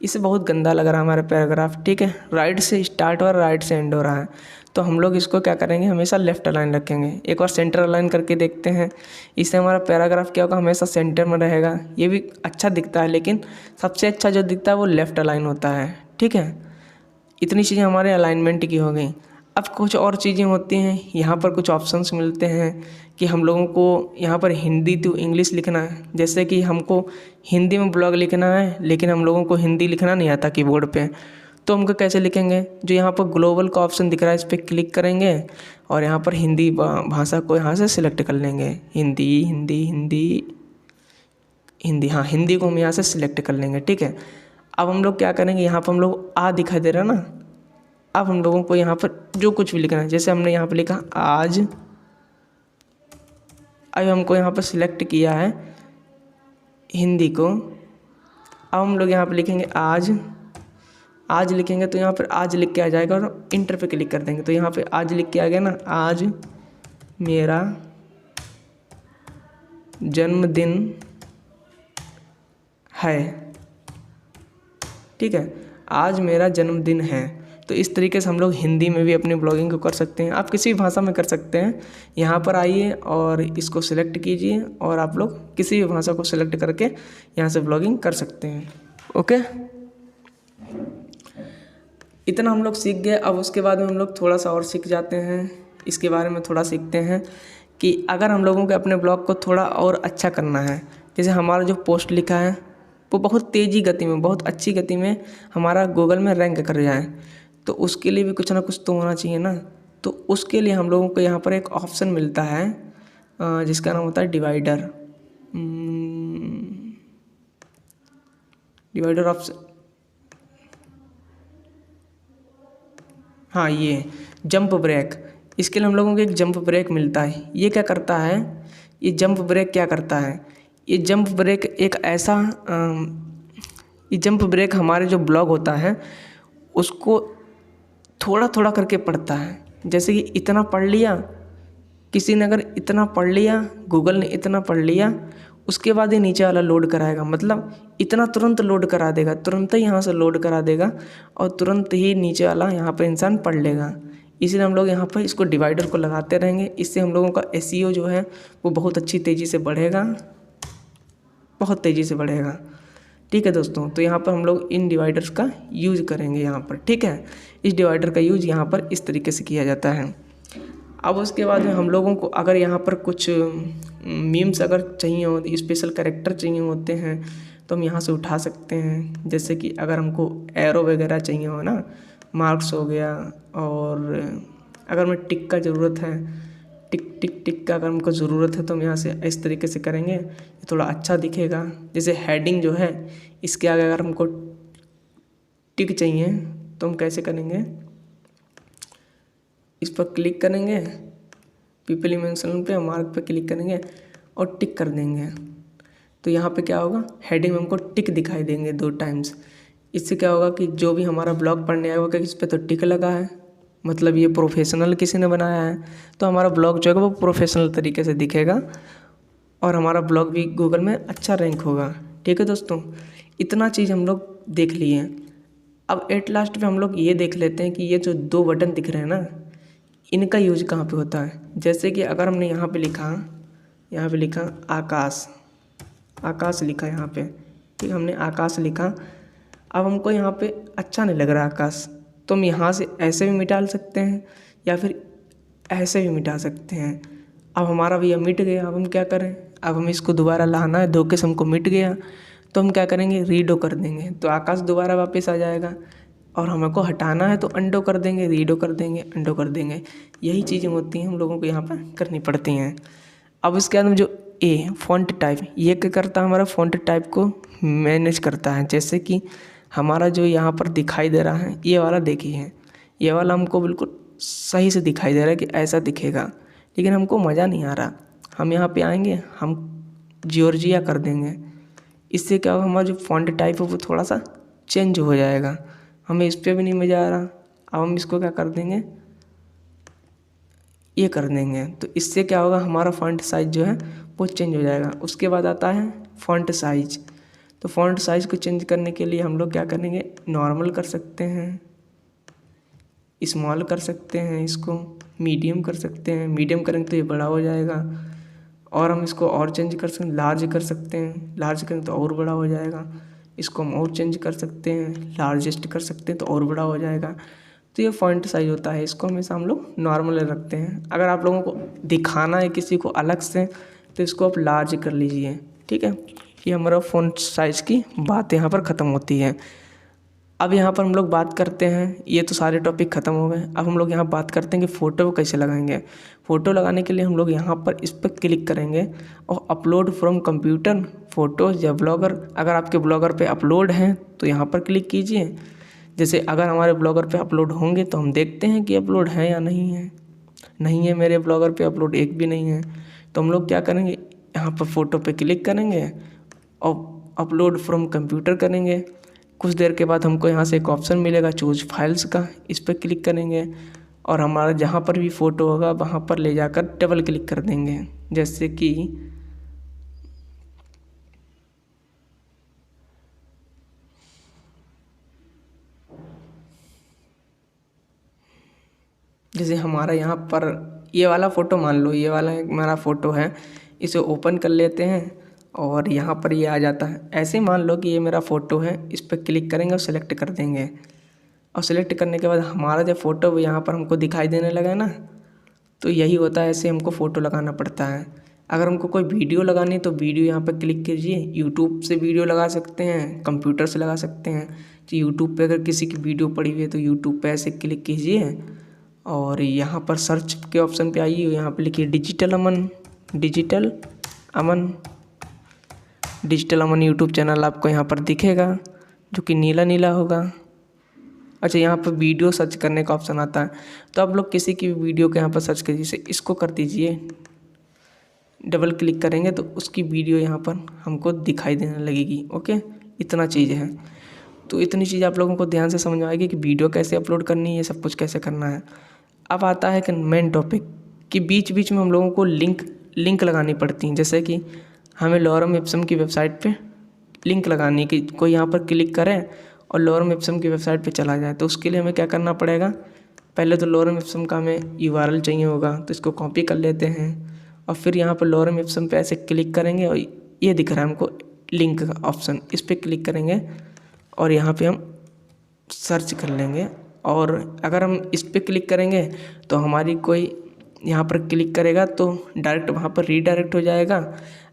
इससे बहुत गंदा लग रहा है हमारा पैराग्राफ। ठीक है, राइट से स्टार्ट हो रहा है, राइट से एंड हो रहा है। तो हम लोग इसको क्या करेंगे, हमेशा लेफ़्ट अलाइन रखेंगे। एक बार सेंटर अलाइन करके देखते हैं, इससे हमारा पैराग्राफ क्या होगा, हमेशा सेंटर में रहेगा। ये भी अच्छा दिखता है, लेकिन सबसे अच्छा जो दिखता है वो लेफ़्ट अलाइन होता है। ठीक है, इतनी चीज़ें हमारे अलाइनमेंट की हो गई। अब कुछ और चीज़ें होती हैं, यहाँ पर कुछ ऑप्शंस मिलते हैं कि हम लोगों को यहाँ पर हिंदी टू इंग्लिश लिखना है। जैसे कि हमको हिंदी में ब्लॉग लिखना है, लेकिन हम लोगों को हिंदी लिखना नहीं आता कीबोर्ड पे, तो हमको कैसे लिखेंगे। जो यहाँ पर ग्लोबल का ऑप्शन दिख रहा है इस पर क्लिक करेंगे और यहाँ पर हिंदी भाषा को यहाँ से सिलेक्ट कर लेंगे। हिंदी हिंदी हिंदी हिंदी, हाँ हिंदी को हम यहाँ से सिलेक्ट कर लेंगे। ठीक है, अब हम लोग क्या करेंगे, यहाँ पर हम लोग आ दिखाई दे रहा है ना, अब हम लोगों को यहाँ पर जो कुछ भी लिखना है, जैसे हमने यहाँ पर लिखा आज, अब हमको यहाँ पर सिलेक्ट किया है हिंदी को, अब हम लोग यहाँ पर लिखेंगे आज, आज लिखेंगे तो यहाँ पर आज लिख के आ जाएगा और इंटर पे क्लिक कर देंगे तो यहाँ पे आज लिख के आ गया ना, आज मेरा जन्मदिन है। ठीक है, आज मेरा जन्मदिन है। तो इस तरीके से हम लोग हिंदी में भी अपनी ब्लॉगिंग को कर सकते हैं, आप किसी भी भाषा में कर सकते हैं। यहाँ पर आइए और इसको सिलेक्ट कीजिए और आप लोग किसी भी भाषा को सिलेक्ट करके यहाँ से ब्लॉगिंग कर सकते हैं। ओके, इतना हम लोग सीख गए। अब उसके बाद में हम लोग थोड़ा सा और सीख जाते हैं, इसके बारे में थोड़ा सीखते हैं कि अगर हम लोगों को अपने ब्लॉग को थोड़ा और अच्छा करना है, जैसे हमारा जो पोस्ट लिखा है वो बहुत तेज़ी गति में, बहुत अच्छी गति में हमारा गूगल में रैंक कर जाए, तो उसके लिए भी कुछ ना कुछ तो होना चाहिए ना। तो उसके लिए हम लोगों को यहाँ पर एक ऑप्शन मिलता है जिसका नाम होता है डिवाइडर। डिवाइडर ऑप्शन, हाँ ये जंप ब्रेक, इसके लिए हम लोगों को एक जंप ब्रेक मिलता है। ये क्या करता है, ये जंप ब्रेक क्या करता है, ये जंप ब्रेक एक ऐसा ये जंप ब्रेक हमारे जो ब्लॉग होता है उसको थोड़ा थोड़ा करके पढ़ता है। जैसे कि इतना पढ़ लिया, किसी ने अगर इतना पढ़ लिया, गूगल ने इतना पढ़ लिया, उसके बाद ही नीचे वाला लोड कराएगा, मतलब इतना तुरंत लोड करा देगा, तुरंत ही यहाँ से लोड करा देगा और तुरंत ही नीचे वाला यहाँ पर इंसान पढ़ लेगा। इसलिए हम लोग यहाँ पर इसको डिवाइडर को लगाते रहेंगे, इससे हम लोगों का एसईओ जो है वो बहुत अच्छी तेज़ी से बढ़ेगा, बहुत तेज़ी से बढ़ेगा। ठीक है दोस्तों, तो यहाँ पर हम लोग इन डिवाइडर्स का यूज़ करेंगे यहाँ पर। ठीक है, इस डिवाइडर का यूज़ यहाँ पर इस तरीके से किया जाता है। अब उसके बाद में हम लोगों को अगर यहाँ पर कुछ मीम्स अगर चाहिए हो, स्पेशल कैरेक्टर चाहिए होते हैं तो हम यहाँ से उठा सकते हैं। जैसे कि अगर हमको एरो वगैरह चाहिए हो ना, मार्क्स हो गया, और अगर मैं टिक का ज़रूरत है, टिक टिक टिक का अगर हमको ज़रूरत है तो हम यहाँ से इस तरीके से करेंगे, ये थोड़ा अच्छा दिखेगा। जैसे हेडिंग जो है इसके आगे अगर हमको टिक चाहिए तो हम कैसे करेंगे, इस पर क्लिक करेंगे, पीपल इमेंशन पे मार्क पे क्लिक करेंगे और टिक कर देंगे, तो यहाँ पे क्या होगा, हेडिंग में हमको टिक दिखाई देंगे 2 टाइम्स। इससे क्या होगा कि जो भी हमारा ब्लॉग पढ़ने आएगा कि इस पर तो टिक लगा है, मतलब ये प्रोफेशनल किसी ने बनाया है, तो हमारा ब्लॉग जो है वो प्रोफेशनल तरीके से दिखेगा और हमारा ब्लॉग भी गूगल में अच्छा रैंक होगा। ठीक है दोस्तों, इतना चीज़ हम लोग देख लिए। अब एट लास्ट पे हम लोग ये देख लेते हैं कि ये जो 2 बटन दिख रहे हैं ना, इनका यूज कहाँ पे होता है। जैसे कि अगर हमने यहाँ पे लिखा आकाश, आकाश लिखा यहाँ पे, ठीक, हमने आकाश लिखा। अब हमको यहाँ पे अच्छा नहीं लग रहा आकाश, तो हम यहाँ से ऐसे भी मिटा सकते हैं या फिर ऐसे भी मिटा सकते हैं। अब हमारा भैया मिट गया, अब हम क्या करें, अब हम इसको दोबारा लाना है, धोखे से हमको मिट गया तो हम क्या करेंगे, रीडो कर देंगे तो आकाश दोबारा वापस आ जाएगा। और हमको हटाना है तो अंडो कर देंगे, रीडो कर देंगे, अंडो कर देंगे। यही चीज़ें होती हैं हम लोगों को यहाँ पर करनी पड़ती हैं। अब उसके बाद में जो फॉन्ट टाइप, ये क्या करता है, हमारा फॉन्ट टाइप को मैनेज करता है। जैसे कि हमारा जो यहाँ पर दिखाई दे रहा है, ये वाला देखिए, ये वाला हमको बिल्कुल सही से दिखाई दे रहा है कि ऐसा दिखेगा, लेकिन हमको मज़ा नहीं आ रहा। हम यहाँ पे आएंगे, हम जॉर्जिया कर देंगे, इससे क्या होगा, हमारा जो फॉन्ट टाइप है वो थोड़ा सा चेंज हो जाएगा। हमें इस पर भी नहीं मज़ा आ रहा, अब हम इसको क्या कर देंगे, ये कर देंगे, तो इससे क्या होगा, हमारा फॉन्ट साइज़ जो है वो चेंज हो जाएगा। उसके बाद आता है फॉन्ट साइज़, तो फॉन्ट साइज़ को चेंज करने के लिए हम लोग क्या करेंगे, नॉर्मल कर सकते हैं, स्मॉल कर सकते हैं, इसको मीडियम कर सकते हैं। मीडियम करेंगे तो ये बड़ा हो जाएगा, और हम इसको और चेंज कर सकते हैं, लार्ज कर सकते हैं, लार्ज करेंगे तो और बड़ा हो जाएगा। इसको हम और चेंज कर सकते हैं, लार्जेस्ट कर सकते हैं तो और बड़ा हो जाएगा। तो ये फॉन्ट साइज़ होता है, इसको हमेशा हम लोग नॉर्मल रखते हैं। अगर आप लोगों को दिखाना है किसी को अलग से तो इसको आप लार्ज कर लीजिए। ठीक है, ये हमारा फॉन्ट साइज़ की बात यहाँ पर ख़त्म होती है। अब यहाँ पर हम लोग बात करते हैं, ये तो सारे टॉपिक ख़त्म हो गए। अब हम लोग यहाँ बात करते हैं कि फ़ोटो कैसे लगाएंगे। फ़ोटो लगाने के लिए हम लोग यहाँ पर इस पर क्लिक करेंगे और अपलोड फ्रॉम कंप्यूटर फ़ोटोज़ या ब्लॉगर, अगर आपके ब्लॉगर पे अपलोड हैं तो यहाँ पर क्लिक कीजिए। जैसे अगर हमारे ब्लॉगर पे अपलोड होंगे तो हम देखते हैं कि अपलोड है या नहीं है। नहीं है, मेरे ब्लॉगर पे अपलोड एक भी नहीं है, तो हम लोग क्या करेंगे, यहाँ पर फ़ोटो पे क्लिक करेंगे और अपलोड फ्रॉम कंप्यूटर करेंगे। कुछ देर के बाद हमको यहाँ से एक ऑप्शन मिलेगा चूज फाइल्स का, इस पर क्लिक करेंगे और हमारा जहाँ पर भी फ़ोटो होगा वहाँ पर ले जाकर डबल क्लिक कर देंगे। जैसे कि हमारा यहाँ पर ये वाला फ़ोटो, मान लो ये वाला एक मेरा फ़ोटो है, इसे ओपन कर लेते हैं और यहाँ पर ये आ जाता है। ऐसे मान लो कि ये मेरा फ़ोटो है, इस पर क्लिक करेंगे और सेलेक्ट कर देंगे और सेलेक्ट करने के बाद हमारा जो फ़ोटो वो यहाँ पर हमको दिखाई देने लगा ना, तो यही होता है, ऐसे हमको फ़ोटो लगाना पड़ता है। अगर हमको कोई वीडियो लगानी है तो वीडियो यहाँ पर क्लिक कीजिए। यूट्यूब से वीडियो लगा सकते हैं, कंप्यूटर से लगा सकते हैं। तो यूट्यूब पे अगर किसी की वीडियो पड़ी हुई है तो यूट्यूब पे ऐसे क्लिक कीजिए और यहाँ पर सर्च के ऑप्शन पे आइए, यहाँ पे लिखिए डिजिटल अमन यूट्यूब चैनल आपको यहाँ पर दिखेगा, जो कि नीला नीला होगा। अच्छा, यहाँ पर वीडियो सर्च करने का ऑप्शन आता है, तो आप लोग किसी की वीडियो के यहाँ पर सर्च कीजिए। जैसे इसको कर दीजिए, डबल क्लिक करेंगे तो उसकी वीडियो यहाँ पर हमको दिखाई देने लगेगी। ओके, इतना चीज़ है। तो इतनी चीज़ आप लोगों को ध्यान से समझ आएगी कि वीडियो कैसे अपलोड करनी है, ये सब कुछ कैसे करना है। अब आता है कि मेन टॉपिक कि बीच बीच में हम लोगों को लिंक लगानी पड़ती हैं। जैसे कि हमें लॉरम इप्सम की वेबसाइट पे लिंक लगानी, कि कोई यहाँ पर क्लिक करे और लॉरम इप्सम की वेबसाइट पे चला जाए। तो उसके लिए हमें क्या करना पड़ेगा, पहले तो लॉरम इप्सम का हमें URL चाहिए होगा, तो इसको कॉपी कर लेते हैं और फिर यहाँ पर लॉरम इप्सम पे ऐसे क्लिक करेंगे और ये दिख रहा है हमको लिंक का ऑप्शन, इस पर क्लिक करेंगे और यहाँ पर हम सर्च कर लेंगे। और अगर हम इस पर क्लिक करेंगे तो हमारी कोई यहाँ पर क्लिक करेगा तो डायरेक्ट वहाँ पर रीडायरेक्ट हो जाएगा।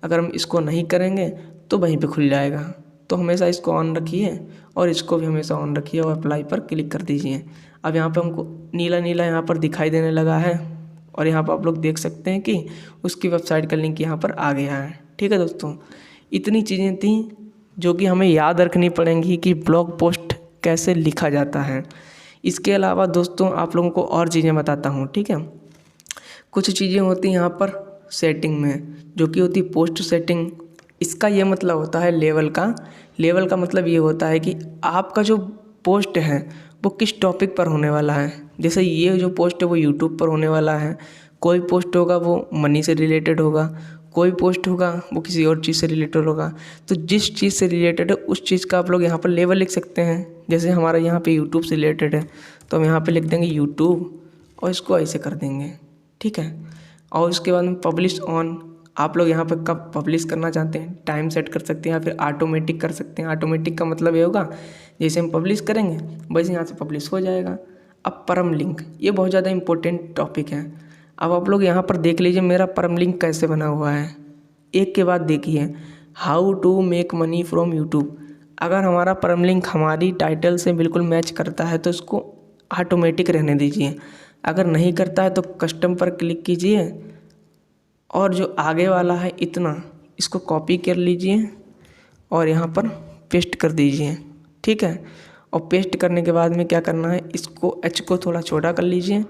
अगर हम इसको नहीं करेंगे तो वहीं पे खुल जाएगा। तो हमेशा इसको ऑन रखिए और इसको भी हमेशा ऑन रखिए और अप्लाई पर क्लिक कर दीजिए। अब यहाँ पे हमको नीला नीला यहाँ पर दिखाई देने लगा है और यहाँ पर आप लोग देख सकते हैं कि उसकी वेबसाइट का लिंक यहाँ पर आ गया है। ठीक है दोस्तों, इतनी चीज़ें थी जो कि हमें याद रखनी पड़ेंगी कि ब्लॉग पोस्ट कैसे लिखा जाता है। इसके अलावा दोस्तों आप लोगों को और चीज़ें बताता हूँ। ठीक है, कुछ चीज़ें होती हैं यहाँ पर सेटिंग में, जो कि होती पोस्ट सेटिंग। इसका ये मतलब होता है लेवल का मतलब ये होता है कि आपका जो पोस्ट है वो किस टॉपिक पर होने वाला है। जैसे ये जो पोस्ट है वो यूट्यूब पर होने वाला है, कोई पोस्ट होगा वो मनी से रिलेटेड होगा, कोई पोस्ट होगा वो किसी और चीज़ से रिलेटेड होगा। तो जिस चीज़ से रिलेटेड है उस चीज़ का आप लोग यहाँ पर लेवल लिख सकते हैं। जैसे हमारा यहाँ पे यूट्यूब से रिलेटेड है तो हम यहाँ पे लिख देंगे यूट्यूब और इसको ऐसे कर देंगे। ठीक है, और उसके बाद में पब्लिश ऑन, आप लोग यहाँ पर कब पब्लिश करना चाहते हैं टाइम सेट कर सकते हैं या फिर ऑटोमेटिक कर सकते हैं। ऑटोमेटिक का मतलब ये होगा जैसे हम पब्लिश करेंगे वैसे यहाँ से पब्लिश हो जाएगा। अब परम लिंक, ये बहुत ज़्यादा इंपॉर्टेंट टॉपिक है। अब आप लोग यहाँ पर देख लीजिए मेरा परम लिंक कैसे बना हुआ है, एक के बाद देखिए। How to make money from YouTube. अगर हमारा परम लिंक हमारी टाइटल से बिल्कुल मैच करता है तो इसको ऑटोमेटिक रहने दीजिए, अगर नहीं करता है तो कस्टम पर क्लिक कीजिए और जो आगे वाला है इतना, इसको कॉपी कर लीजिए और यहाँ पर पेस्ट कर दीजिए। ठीक है, और पेस्ट करने के बाद में क्या करना है, इसको H को थोड़ा छोटा कर लीजिए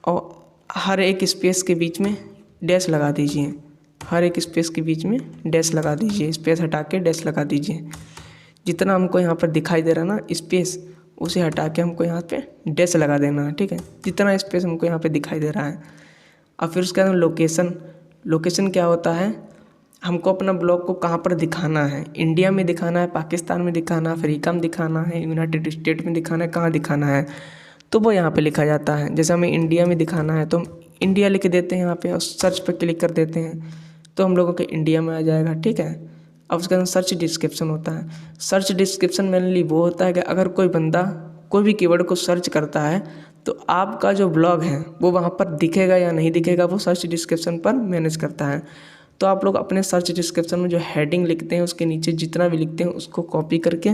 और हर एक स्पेस के बीच में डैश लगा दीजिए। हर एक स्पेस के बीच में डैश लगा दीजिए, स्पेस हटा के डैश लगा दीजिए। जितना हमको यहाँ पर दिखाई दे रहा है ना स्पेस, उसे हटा के हमको यहाँ पे डैश लगा देना है। ठीक है, जितना स्पेस हमको यहाँ पे दिखाई दे रहा है। और फिर उसके बाद लोकेशन क्या होता है, हमको अपना ब्लॉग को कहाँ पर दिखाना है, इंडिया में दिखाना है, पाकिस्तान में दिखाना है, अफ्रीका में दिखाना है, यूनाइटेड स्टेट में दिखाना है, कहाँ दिखाना है, तो वो यहाँ पे लिखा जाता है। जैसे हमें इंडिया में दिखाना है तो हम इंडिया लिख देते हैं यहाँ पे और सर्च पे क्लिक कर देते हैं तो हम लोगों के इंडिया में आ जाएगा। ठीक है, अब उसके अंदर सर्च डिस्क्रिप्शन होता है। सर्च डिस्क्रिप्शन मेनली वो होता है कि अगर कोई बंदा कोई भी कीवर्ड को सर्च करता है तो आपका जो ब्लॉग है वो वहाँ पर दिखेगा या नहीं दिखेगा, वो सर्च डिस्क्रिप्शन पर मैनेज करता है। तो आप लोग अपने सर्च डिस्क्रिप्शन में जो हेडिंग लिखते हैं उसके नीचे जितना भी लिखते हैं उसको कॉपी करके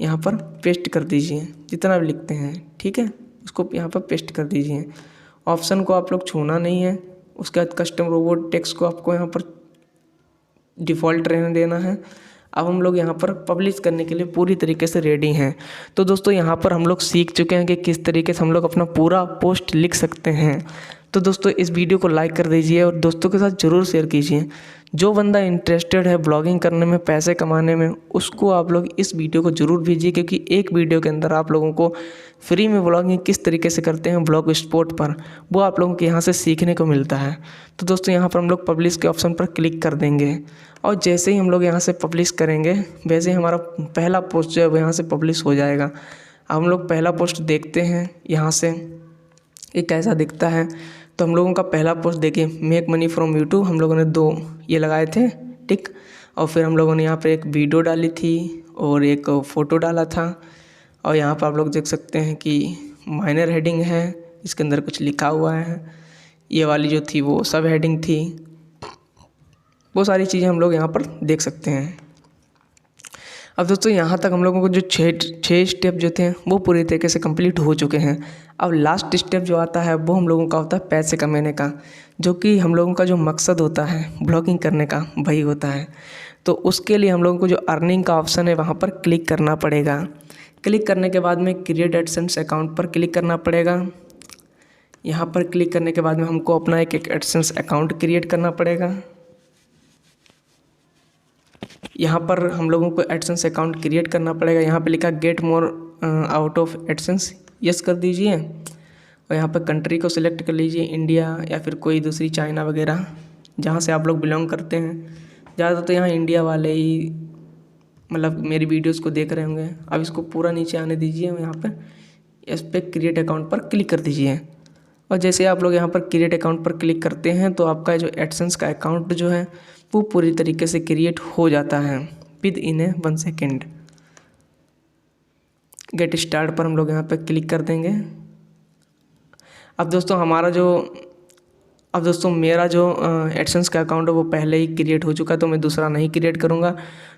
यहाँ पर पेस्ट कर दीजिए, जितना भी लिखते हैं, ठीक है, उसको यहाँ पर पेस्ट कर दीजिए। ऑप्शन को आप लोग छूना नहीं है। उसके बाद कस्टम रोबोट टेक्स्ट को आपको यहाँ पर डिफ़ॉल्ट रहने देना है। अब हम लोग यहाँ पर पब्लिश करने के लिए पूरी तरीके से रेडी हैं। तो दोस्तों यहाँ पर हम लोग सीख चुके हैं कि किस तरीके से हम लोग अपना पूरा पोस्ट लिख सकते हैं। तो दोस्तों इस वीडियो को लाइक कर दीजिए और दोस्तों के साथ ज़रूर शेयर कीजिए। जो बंदा इंटरेस्टेड है ब्लॉगिंग करने में, पैसे कमाने में, उसको आप लोग इस वीडियो को ज़रूर भेजिए, क्योंकि एक वीडियो के अंदर आप लोगों को फ्री में ब्लॉगिंग किस तरीके से करते हैं ब्लॉग स्पॉट पर, वो आप लोगों को यहाँ से सीखने को मिलता है। तो दोस्तों यहाँ पर हम लोग पब्लिश के ऑप्शन पर क्लिक कर देंगे और जैसे ही हम लोग यहाँ से पब्लिश करेंगे वैसे ही हमारा पहला पोस्ट जो है वो यहाँ से पब्लिश हो जाएगा। अब हम लोग पहला पोस्ट देखते हैं यहाँ से ये कैसा दिखता है। तो हम लोगों का पहला पोस्ट देखिए, मेक मनी फ्रॉम यूट्यूब, हम लोगों ने 2 ये लगाए थे टिक, और फिर हम लोगों ने यहाँ पर एक वीडियो डाली थी और एक फ़ोटो डाला था। और यहाँ पर आप लोग देख सकते हैं कि माइनर हेडिंग है, इसके अंदर कुछ लिखा हुआ है। ये वाली जो थी वो सब हेडिंग थी। वो सारी चीज़ें हम लोग यहाँ पर देख सकते हैं। अब दोस्तों यहाँ तक हम लोगों को जो 6 स्टेप जो थे वो पूरी तरीके से कंप्लीट हो चुके हैं। अब लास्ट स्टेप जो आता है वो हम लोगों का होता है पैसे कमाने का, जो कि हम लोगों का जो मकसद होता है ब्लॉगिंग करने का वही होता है। तो उसके लिए हम लोगों को जो अर्निंग का ऑप्शन है वहाँ पर क्लिक करना पड़ेगा। क्लिक करने के बाद में क्रिएट एडसेंस अकाउंट पर क्लिक करना पड़ेगा। यहाँ पर क्लिक करने के बाद में हमको अपना एक एडसेंस अकाउंट क्रिएट करना पड़ेगा। यहाँ पर हम लोगों को एडसेंस अकाउंट क्रिएट करना पड़ेगा। यहाँ पे लिखा get more out of AdSense, yes कर दीजिए और यहाँ पर कंट्री को सिलेक्ट कर लीजिए, इंडिया या फिर कोई दूसरी चाइना वगैरह जहाँ से आप लोग बिलोंग करते हैं। ज़्यादा तो यहाँ इंडिया वाले ही मतलब मेरी वीडियोस को देख रहे होंगे। अब इसको पूरा नीचे आने दीजिए, यहाँ पर इस पर क्रिएट अकाउंट पर क्लिक कर दीजिए और जैसे आप लोग यहाँ पर क्रिएट अकाउंट पर क्लिक करते हैं तो आपका जो एडसेंस का अकाउंट जो है वो पूरी तरीके से क्रिएट हो जाता है with in 1 second. Get start पर हम लोग यहाँ पर क्लिक कर देंगे। अब दोस्तों मेरा जो एडसेंस का अकाउंट है वो पहले ही क्रिएट हो चुका है, तो मैं दूसरा नहीं क्रिएट करूँगा।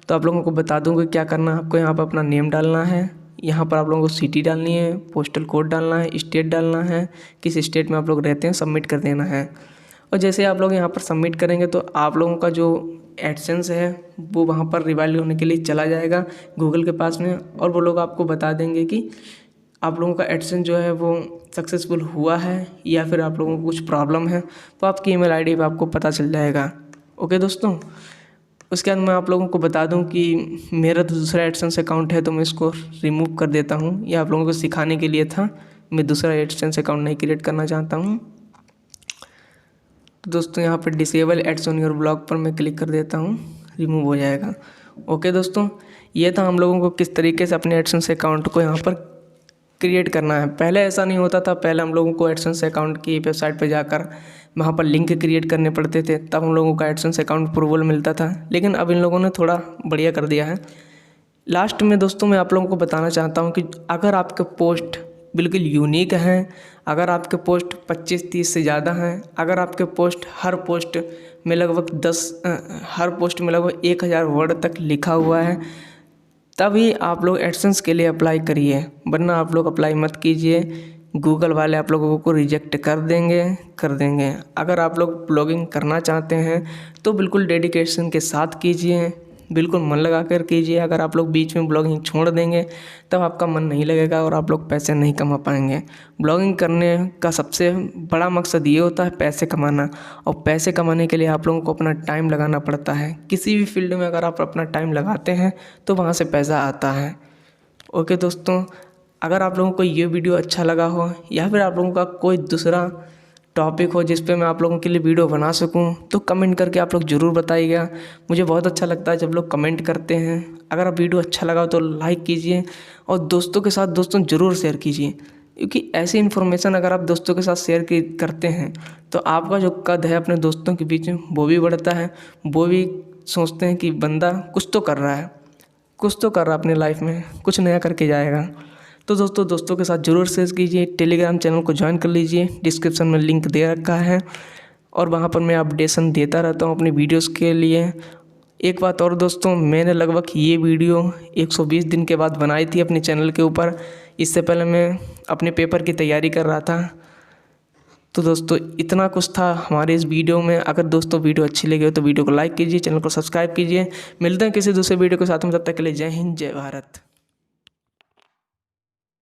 तो आप लोगों को बता दूँगा क्या करना है। आपको यहाँ पर अपना नेम डालना है, यहाँ पर आप लोगों को सिटी डालनी है, पोस्टल कोड डालना है, स्टेट डालना है, किस स्टेट में आप लोग रहते हैं, सबमिट कर देना है। और जैसे आप लोग यहाँ पर सबमिट करेंगे तो आप लोगों का जो एडसेंस है वो वहाँ पर रिवाइल होने के लिए चला जाएगा गूगल के पास में, और वो लोग आपको बता देंगे कि आप लोगों का एडसेंस जो है वो सक्सेसफुल हुआ है या फिर आप लोगों को कुछ प्रॉब्लम है, तो आपकी ईमेल आईडी पे आपको पता चल जाएगा। ओके दोस्तों, उसके बाद मैं आप लोगों को बता दूं कि मेरा तो दूसरा एडसेंस अकाउंट है तो मैं इसको रिमूव कर देता हूं। ये आप लोगों को सिखाने के लिए था, मैं दूसरा एडसेंस अकाउंट नहीं क्रिएट करना चाहता हूं। तो दोस्तों यहाँ पर disable ads on your blog पर मैं क्लिक कर देता हूँ, रिमूव हो जाएगा। ओके दोस्तों, ये था हम लोगों को किस तरीके से अपने एडसेंस अकाउंट को यहाँ पर क्रिएट करना है। पहले ऐसा नहीं होता था, पहले हम लोगों को एडसेंस अकाउंट की वेबसाइट पर जाकर वहाँ पर लिंक क्रिएट करने पड़ते थे, तब हम लोगों का एडसेंस अकाउंट अप्रूवल मिलता था। लेकिन अब इन लोगों ने थोड़ा बढ़िया कर दिया है। लास्ट में दोस्तों मैं आप लोगों को बताना चाहता हूँ कि अगर आपके पोस्ट बिल्कुल यूनिक हैं, अगर आपके पोस्ट 25-30 से ज़्यादा हैं, अगर आपके पोस्ट हर पोस्ट में लगभग 1000 वर्ड तक लिखा हुआ है, तभी आप लोग एडसेंस के लिए अप्लाई करिए, वरना आप लोग अप्लाई मत कीजिए। गूगल वाले आप लोगों को रिजेक्ट कर देंगे। अगर आप लोग ब्लॉगिंग करना चाहते हैं तो बिल्कुल डेडिकेशन के साथ कीजिए, बिल्कुल मन लगा कर कीजिए। अगर आप लोग बीच में ब्लॉगिंग छोड़ देंगे तब आपका मन नहीं लगेगा और आप लोग पैसे नहीं कमा पाएंगे। ब्लॉगिंग करने का सबसे बड़ा मकसद ये होता है पैसे कमाना, और पैसे कमाने के लिए आप लोगों को अपना टाइम लगाना पड़ता है। किसी भी फील्ड में अगर आप अपना टाइम लगाते हैं तो वहाँ से पैसा आता है। ओके दोस्तों, अगर आप लोगों को ये वीडियो अच्छा लगा हो या फिर आप लोगों का कोई दूसरा टॉपिक हो जिस पे मैं आप लोगों के लिए वीडियो बना सकूं, तो कमेंट करके आप लोग ज़रूर बताइएगा। मुझे बहुत अच्छा लगता है जब लोग कमेंट करते हैं। अगर आप वीडियो अच्छा लगा हो तो लाइक कीजिए और दोस्तों के साथ ज़रूर शेयर कीजिए, क्योंकि ऐसी इन्फॉर्मेशन अगर आप दोस्तों के साथ शेयर करते हैं तो आपका जो कद है अपने दोस्तों के बीच में वो भी बढ़ता है। वो भी सोचते हैं कि बंदा कुछ तो कर रहा है अपनी लाइफ में, कुछ नया करके जाएगा। तो दोस्तों के साथ ज़रूर शेयर कीजिए। टेलीग्राम चैनल को ज्वाइन कर लीजिए, डिस्क्रिप्शन में लिंक दे रखा है और वहाँ पर मैं अपडेशन देता रहता हूँ अपनी वीडियोस के लिए। एक बात और दोस्तों, मैंने लगभग ये वीडियो 120 दिन के बाद बनाई थी अपने चैनल के ऊपर। इससे पहले मैं अपने पेपर की तैयारी कर रहा था। तो दोस्तों इतना कुछ था हमारे इस वीडियो में। अगर दोस्तों वीडियो अच्छी लगी हो तो वीडियो को लाइक कीजिए, चैनल को सब्सक्राइब कीजिए। मिलते हैं किसी दूसरे वीडियो के साथ में, तब तक के लिए जय हिंद जय भारत।